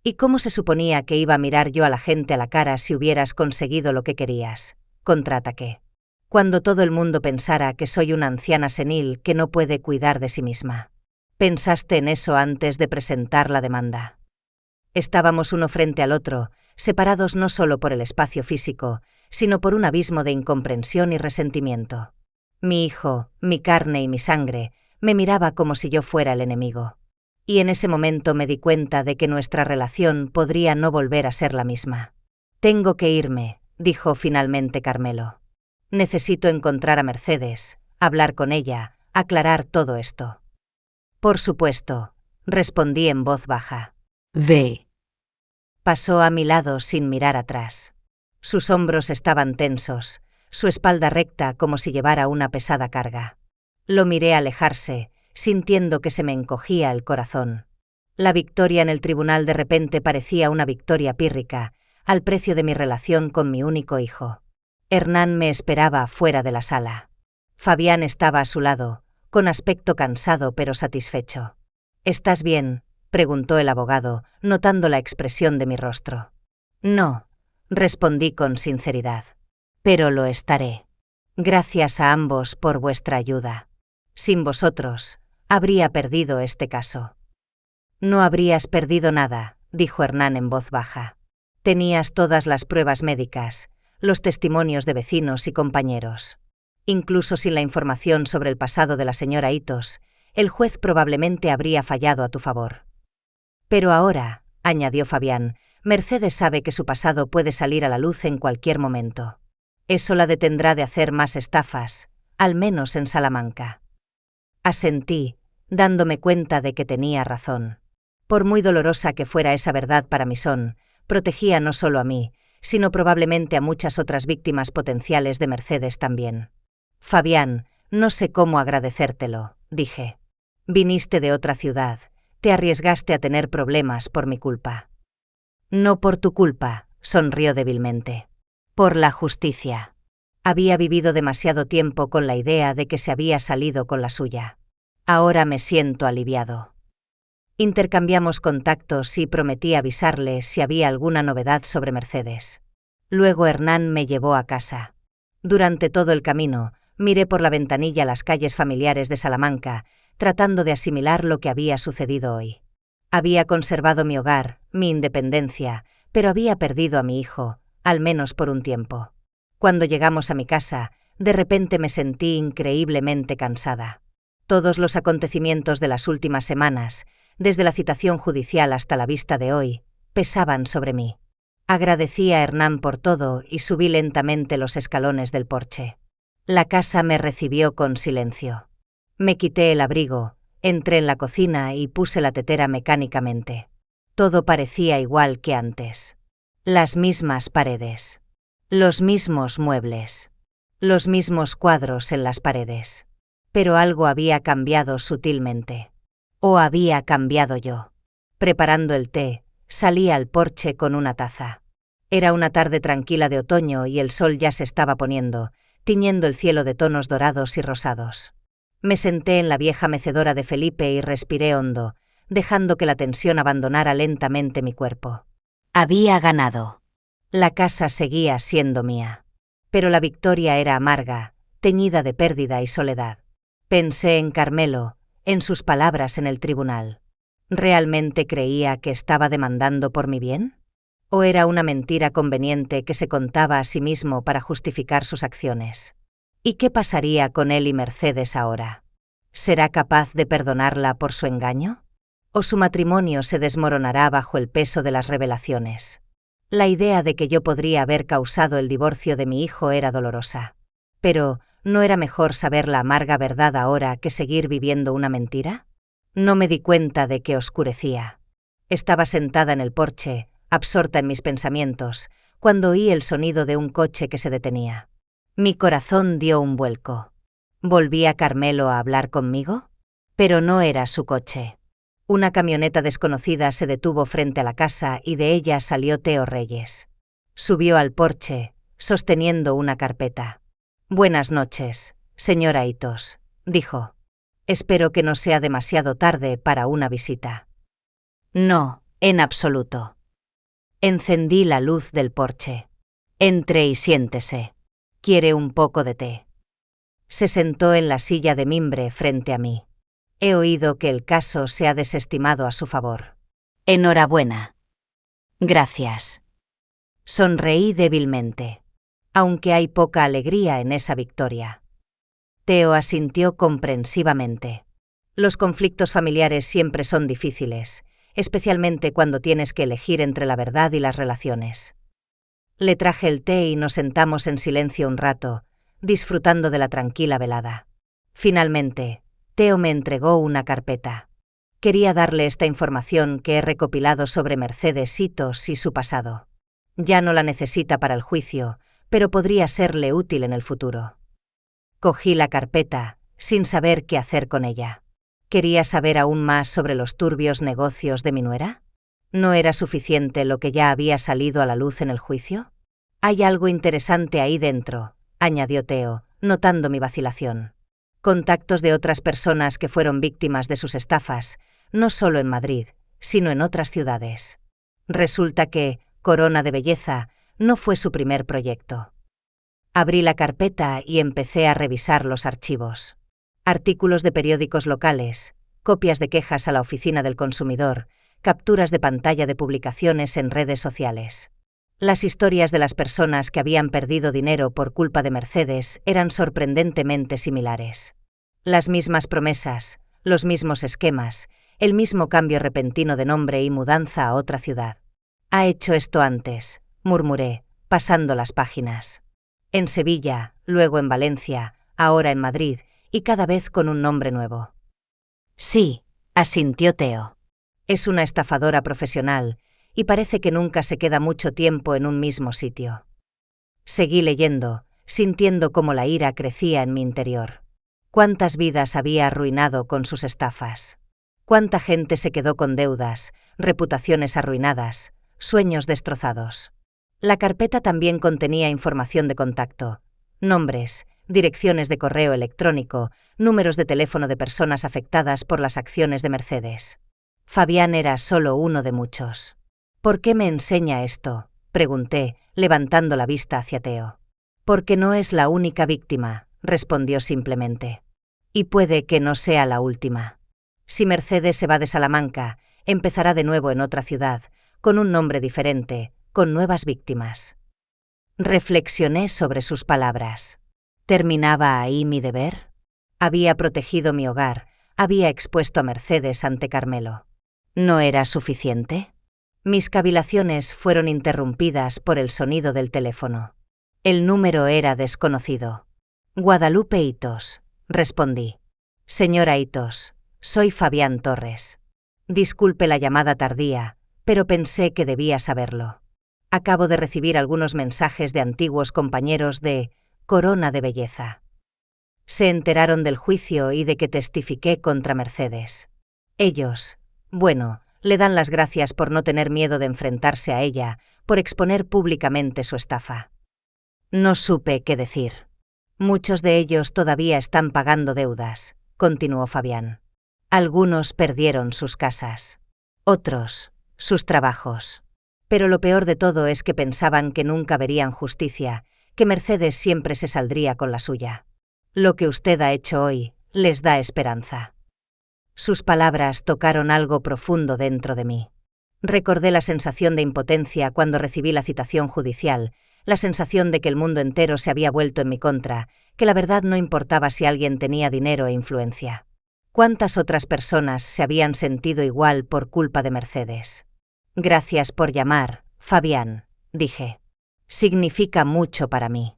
¿Y cómo se suponía que iba a mirar yo a la gente a la cara si hubieras conseguido lo que querías? Contraataqué. Cuando todo el mundo pensara que soy una anciana senil que no puede cuidar de sí misma. ¿Pensaste en eso antes de presentar la demanda? Estábamos uno frente al otro, separados no solo por el espacio físico, sino por un abismo de incomprensión y resentimiento. Mi hijo, mi carne y mi sangre, me miraba como si yo fuera el enemigo. Y en ese momento me di cuenta de que nuestra relación podría no volver a ser la misma. Tengo que irme, dijo finalmente Carmelo. Necesito encontrar a Mercedes, hablar con ella, aclarar todo esto. Por supuesto, respondí en voz baja. Ve. Pasó a mi lado sin mirar atrás. Sus hombros estaban tensos, su espalda recta como si llevara una pesada carga. Lo miré alejarse, sintiendo que se me encogía el corazón. La victoria en el tribunal de repente parecía una victoria pírrica, al precio de mi relación con mi único hijo. Hernán me esperaba fuera de la sala. Fabián estaba a su lado, con aspecto cansado pero satisfecho. ¿Estás bien?, preguntó el abogado, notando la expresión de mi rostro. No, respondí con sinceridad. Pero lo estaré. Gracias a ambos por vuestra ayuda. Sin vosotros, habría perdido este caso. No habrías perdido nada, dijo Hernán en voz baja. Tenías todas las pruebas médicas, los testimonios de vecinos y compañeros. Incluso sin la información sobre el pasado de la señora Hitos, el juez probablemente habría fallado a tu favor. Pero ahora, añadió Fabián, Mercedes sabe que su pasado puede salir a la luz en cualquier momento. Eso la detendrá de hacer más estafas, al menos en Salamanca. Asentí, dándome cuenta de que tenía razón. Por muy dolorosa que fuera esa verdad para mi son, protegía no solo a mí, sino probablemente a muchas otras víctimas potenciales de Mercedes también. Fabián, no sé cómo agradecértelo, dije. Viniste de otra ciudad, Te arriesgaste a tener problemas por mi culpa. No por tu culpa, sonrió débilmente. Por la justicia. Había vivido demasiado tiempo con la idea de que se había salido con la suya. Ahora me siento aliviado. Intercambiamos contactos y prometí avisarle si había alguna novedad sobre Mercedes. Luego Hernán me llevó a casa. Durante todo el camino, miré por la ventanilla las calles familiares de Salamanca, tratando de asimilar lo que había sucedido hoy. Había conservado mi hogar, mi independencia, pero había perdido a mi hijo, al menos por un tiempo. Cuando llegamos a mi casa, de repente me sentí increíblemente cansada. Todos los acontecimientos de las últimas semanas, desde la citación judicial hasta la vista de hoy, pesaban sobre mí. Agradecí a Hernán por todo y subí lentamente los escalones del porche. La casa me recibió con silencio. Me quité el abrigo, entré en la cocina y puse la tetera mecánicamente. Todo parecía igual que antes. Las mismas paredes. Los mismos muebles. Los mismos cuadros en las paredes. Pero algo había cambiado sutilmente. ¿O había cambiado yo? Preparando el té, salí al porche con una taza. Era una tarde tranquila de otoño y el sol ya se estaba poniendo, tiñendo el cielo de tonos dorados y rosados. Me senté en la vieja mecedora de Felipe y respiré hondo, dejando que la tensión abandonara lentamente mi cuerpo. Había ganado. La casa seguía siendo mía. Pero la victoria era amarga, teñida de pérdida y soledad. Pensé en Carmelo, en sus palabras en el tribunal. ¿Realmente creía que estaba demandando por mi bien? ¿O era una mentira conveniente que se contaba a sí mismo para justificar sus acciones? ¿Y qué pasaría con él y Mercedes ahora? ¿Será capaz de perdonarla por su engaño? ¿O su matrimonio se desmoronará bajo el peso de las revelaciones? La idea de que yo podría haber causado el divorcio de mi hijo era dolorosa. Pero, ¿no era mejor saber la amarga verdad ahora que seguir viviendo una mentira? No me di cuenta de que oscurecía. Estaba sentada en el porche, absorta en mis pensamientos, cuando oí el sonido de un coche que se detenía. Mi corazón dio un vuelco. ¿Volvía Carmelo a hablar conmigo? Pero no era su coche. Una camioneta desconocida se detuvo frente a la casa y de ella salió Teo Reyes. Subió al porche, sosteniendo una carpeta. «Buenas noches, señora Hitos», dijo. «Espero que no sea demasiado tarde para una visita». «No, en absoluto». Encendí la luz del porche. «Entre y siéntese. ¿Quiere un poco de té?». Se sentó en la silla de mimbre frente a mí. «He oído que el caso se ha desestimado a su favor». «Enhorabuena». «Gracias». Sonreí débilmente. Aunque hay poca alegría en esa victoria. Teo asintió comprensivamente. Los conflictos familiares siempre son difíciles, especialmente cuando tienes que elegir entre la verdad y las relaciones. Le traje el té y nos sentamos en silencio un rato, disfrutando de la tranquila velada. Finalmente, Teo me entregó una carpeta. Quería darle esta información que he recopilado sobre Mercedes Hitos y su pasado. Ya no la necesita para el juicio, pero podría serle útil en el futuro. Cogí la carpeta, sin saber qué hacer con ella. ¿Quería saber aún más sobre los turbios negocios de mi nuera? ¿No era suficiente lo que ya había salido a la luz en el juicio? Hay algo interesante ahí dentro, añadió Teo, notando mi vacilación. Contactos de otras personas que fueron víctimas de sus estafas, no solo en Madrid, sino en otras ciudades. Resulta que Corona de Belleza no fue su primer proyecto. Abrí la carpeta y empecé a revisar los archivos. Artículos de periódicos locales, copias de quejas a la oficina del consumidor, capturas de pantalla de publicaciones en redes sociales. Las historias de las personas que habían perdido dinero por culpa de Mercedes eran sorprendentemente similares. Las mismas promesas, los mismos esquemas, el mismo cambio repentino de nombre y mudanza a otra ciudad. «Ha hecho esto antes», murmuré, pasando las páginas. En Sevilla, luego en Valencia, ahora en Madrid, y cada vez con un nombre nuevo. «Sí», asintió Teo. «Es una estafadora profesional, y parece que nunca se queda mucho tiempo en un mismo sitio». Seguí leyendo, sintiendo cómo la ira crecía en mi interior. ¿Cuántas vidas había arruinado con sus estafas? ¿Cuánta gente se quedó con deudas, reputaciones arruinadas, sueños destrozados? La carpeta también contenía información de contacto, nombres, direcciones de correo electrónico, números de teléfono de personas afectadas por las acciones de Mercedes. Fabián era solo uno de muchos. ¿Por qué me enseña esto?, pregunté, levantando la vista hacia Theo. Porque no es la única víctima, respondió simplemente. Y puede que no sea la última. Si Mercedes se va de Salamanca, empezará de nuevo en otra ciudad, con un nombre diferente, con nuevas víctimas. Reflexioné sobre sus palabras. ¿Terminaba ahí mi deber? Había protegido mi hogar, había expuesto a Mercedes ante Carmelo. ¿No era suficiente? Mis cavilaciones fueron interrumpidas por el sonido del teléfono. El número era desconocido. Guadalupe Hitos, respondí. Señora Hitos, soy Fabián Torres. Disculpe la llamada tardía, pero pensé que debía saberlo. Acabo de recibir algunos mensajes de antiguos compañeros de Corona de Belleza. Se enteraron del juicio y de que testifiqué contra Mercedes. Ellos, bueno, le dan las gracias por no tener miedo de enfrentarse a ella, por exponer públicamente su estafa. No supe qué decir. Muchos de ellos todavía están pagando deudas, continuó Fabián. Algunos perdieron sus casas. Otros, sus trabajos. Pero lo peor de todo es que pensaban que nunca verían justicia, que Mercedes siempre se saldría con la suya. Lo que usted ha hecho hoy les da esperanza. Sus palabras tocaron algo profundo dentro de mí. Recordé la sensación de impotencia cuando recibí la citación judicial, la sensación de que el mundo entero se había vuelto en mi contra, que la verdad no importaba si alguien tenía dinero e influencia. ¿Cuántas otras personas se habían sentido igual por culpa de Mercedes? Gracias por llamar, Fabián, dije. Significa mucho para mí.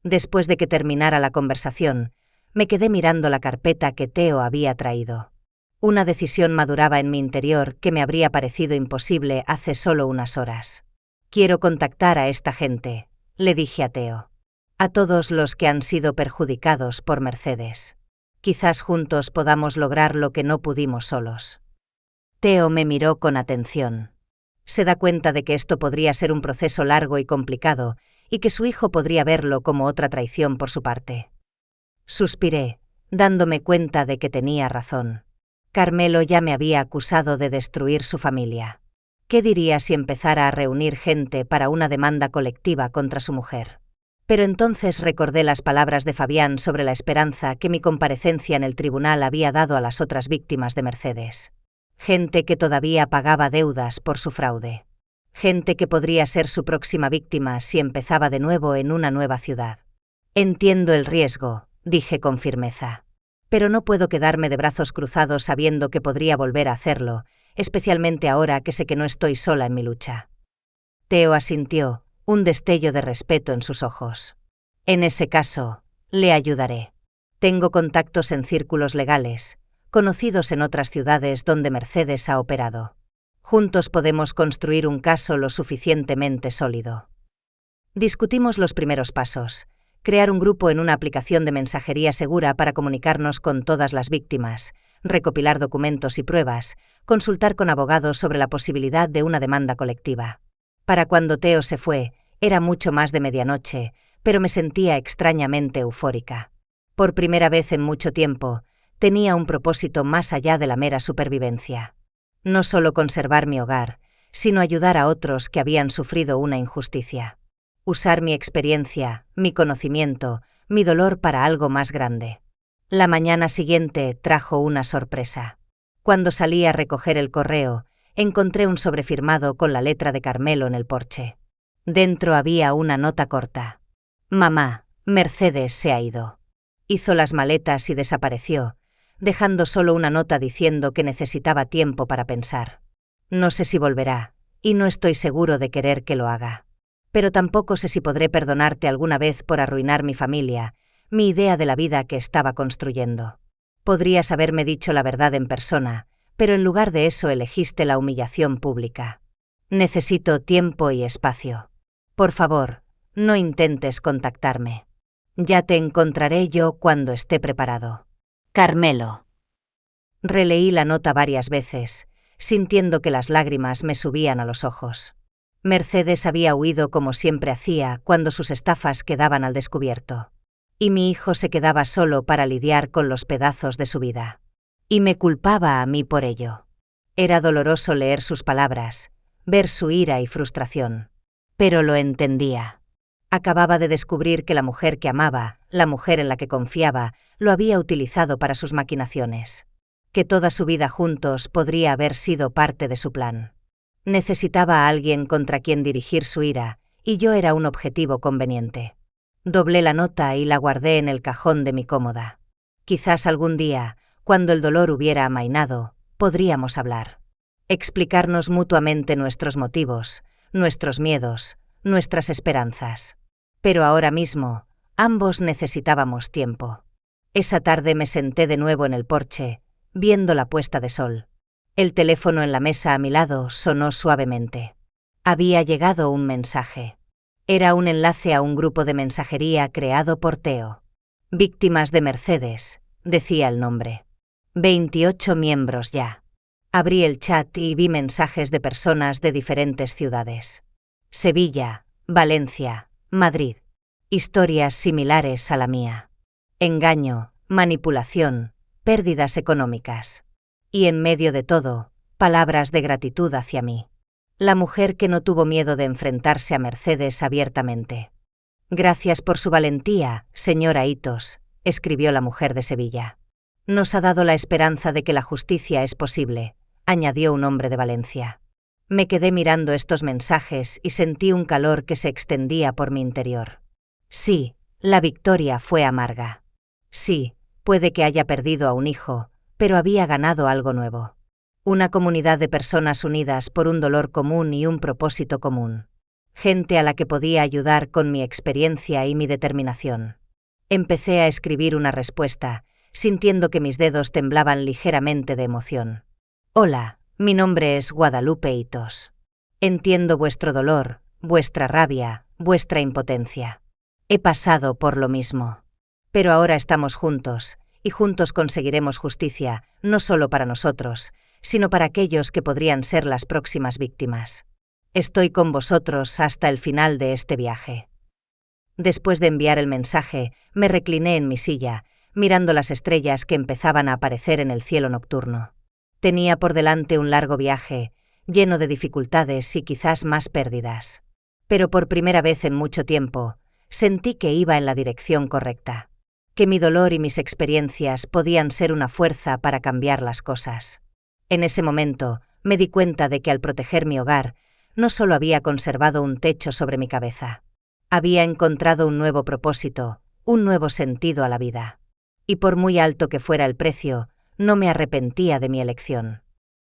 Después de que terminara la conversación, me quedé mirando la carpeta que Theo había traído. Una decisión maduraba en mi interior que me habría parecido imposible hace solo unas horas. Quiero contactar a esta gente, le dije a Theo. A todos los que han sido perjudicados por Mercedes. Quizás juntos podamos lograr lo que no pudimos solos. Theo me miró con atención. Se da cuenta de que esto podría ser un proceso largo y complicado, y que su hijo podría verlo como otra traición por su parte. Suspiré, dándome cuenta de que tenía razón. Carmelo ya me había acusado de destruir su familia. ¿Qué diría si empezara a reunir gente para una demanda colectiva contra su mujer? Pero entonces recordé las palabras de Fabián sobre la esperanza que mi comparecencia en el tribunal había dado a las otras víctimas de Mercedes. Gente que todavía pagaba deudas por su fraude. Gente que podría ser su próxima víctima si empezaba de nuevo en una nueva ciudad. Entiendo el riesgo, dije con firmeza. Pero no puedo quedarme de brazos cruzados sabiendo que podría volver a hacerlo, especialmente ahora que sé que no estoy sola en mi lucha. Theo asintió, un destello de respeto en sus ojos. En ese caso, le ayudaré. Tengo contactos en círculos legales, conocidos en otras ciudades donde Mercedes ha operado. Juntos podemos construir un caso lo suficientemente sólido. Discutimos los primeros pasos. Crear un grupo en una aplicación de mensajería segura para comunicarnos con todas las víctimas, recopilar documentos y pruebas, consultar con abogados sobre la posibilidad de una demanda colectiva. Para cuando Theo se fue, era mucho más de medianoche, pero me sentía extrañamente eufórica. Por primera vez en mucho tiempo, tenía un propósito más allá de la mera supervivencia. No solo conservar mi hogar, sino ayudar a otros que habían sufrido una injusticia. Usar mi experiencia, mi conocimiento, mi dolor para algo más grande. La mañana siguiente trajo una sorpresa. Cuando salí a recoger el correo, encontré un sobre firmado con la letra de Carmelo en el porche. Dentro había una nota corta. Mamá, Mercedes se ha ido. Hizo las maletas y desapareció, dejando solo una nota diciendo que necesitaba tiempo para pensar. No sé si volverá, y no estoy seguro de querer que lo haga. Pero tampoco sé si podré perdonarte alguna vez por arruinar mi familia, mi idea de la vida que estaba construyendo. Podrías haberme dicho la verdad en persona, pero en lugar de eso elegiste la humillación pública. Necesito tiempo y espacio. Por favor, no intentes contactarme. Ya te encontraré yo cuando esté preparado. Carmelo. Releí la nota varias veces, sintiendo que las lágrimas me subían a los ojos. Mercedes había huido como siempre hacía cuando sus estafas quedaban al descubierto. Y mi hijo se quedaba solo para lidiar con los pedazos de su vida. Y me culpaba a mí por ello. Era doloroso leer sus palabras, ver su ira y frustración. Pero lo entendía. Acababa de descubrir que la mujer que amaba, la mujer en la que confiaba, lo había utilizado para sus maquinaciones. Que toda su vida juntos podría haber sido parte de su plan. Necesitaba a alguien contra quien dirigir su ira, y yo era un objetivo conveniente. Doblé la nota y la guardé en el cajón de mi cómoda. Quizás algún día, cuando el dolor hubiera amainado, podríamos hablar. Explicarnos mutuamente nuestros motivos, nuestros miedos, nuestras esperanzas. Pero ahora mismo, ambos necesitábamos tiempo. Esa tarde me senté de nuevo en el porche, viendo la puesta de sol. El teléfono en la mesa a mi lado sonó suavemente. Había llegado un mensaje. Era un enlace a un grupo de mensajería creado por Teo. Víctimas de Mercedes, decía el nombre. 28 miembros ya. Abrí el chat y vi mensajes de personas de diferentes ciudades. Sevilla, Valencia, Madrid. Historias similares a la mía. Engaño, manipulación, pérdidas económicas. Y en medio de todo, palabras de gratitud hacia mí. La mujer que no tuvo miedo de enfrentarse a Mercedes abiertamente. Gracias por su valentía, señora Hitos, escribió la mujer de Sevilla. Nos ha dado la esperanza de que la justicia es posible, añadió un hombre de Valencia. Me quedé mirando estos mensajes y sentí un calor que se extendía por mi interior. Sí, la victoria fue amarga. Sí, puede que haya perdido a un hijo, pero había ganado algo nuevo. Una comunidad de personas unidas por un dolor común y un propósito común. Gente a la que podía ayudar con mi experiencia y mi determinación. Empecé a escribir una respuesta, sintiendo que mis dedos temblaban ligeramente de emoción. Hola, mi nombre es Guadalupe Hitos. Entiendo vuestro dolor, vuestra rabia, vuestra impotencia. He pasado por lo mismo. Pero ahora estamos juntos, y juntos conseguiremos justicia, no solo para nosotros, sino para aquellos que podrían ser las próximas víctimas. Estoy con vosotros hasta el final de este viaje. Después de enviar el mensaje, me recliné en mi silla, mirando las estrellas que empezaban a aparecer en el cielo nocturno. Tenía por delante un largo viaje, lleno de dificultades y quizás más pérdidas. Pero por primera vez en mucho tiempo, sentí que iba en la dirección correcta. Que mi dolor y mis experiencias podían ser una fuerza para cambiar las cosas. En ese momento, me di cuenta de que al proteger mi hogar, no solo había conservado un techo sobre mi cabeza. Había encontrado un nuevo propósito, un nuevo sentido a la vida. Y por muy alto que fuera el precio, no me arrepentía de mi elección.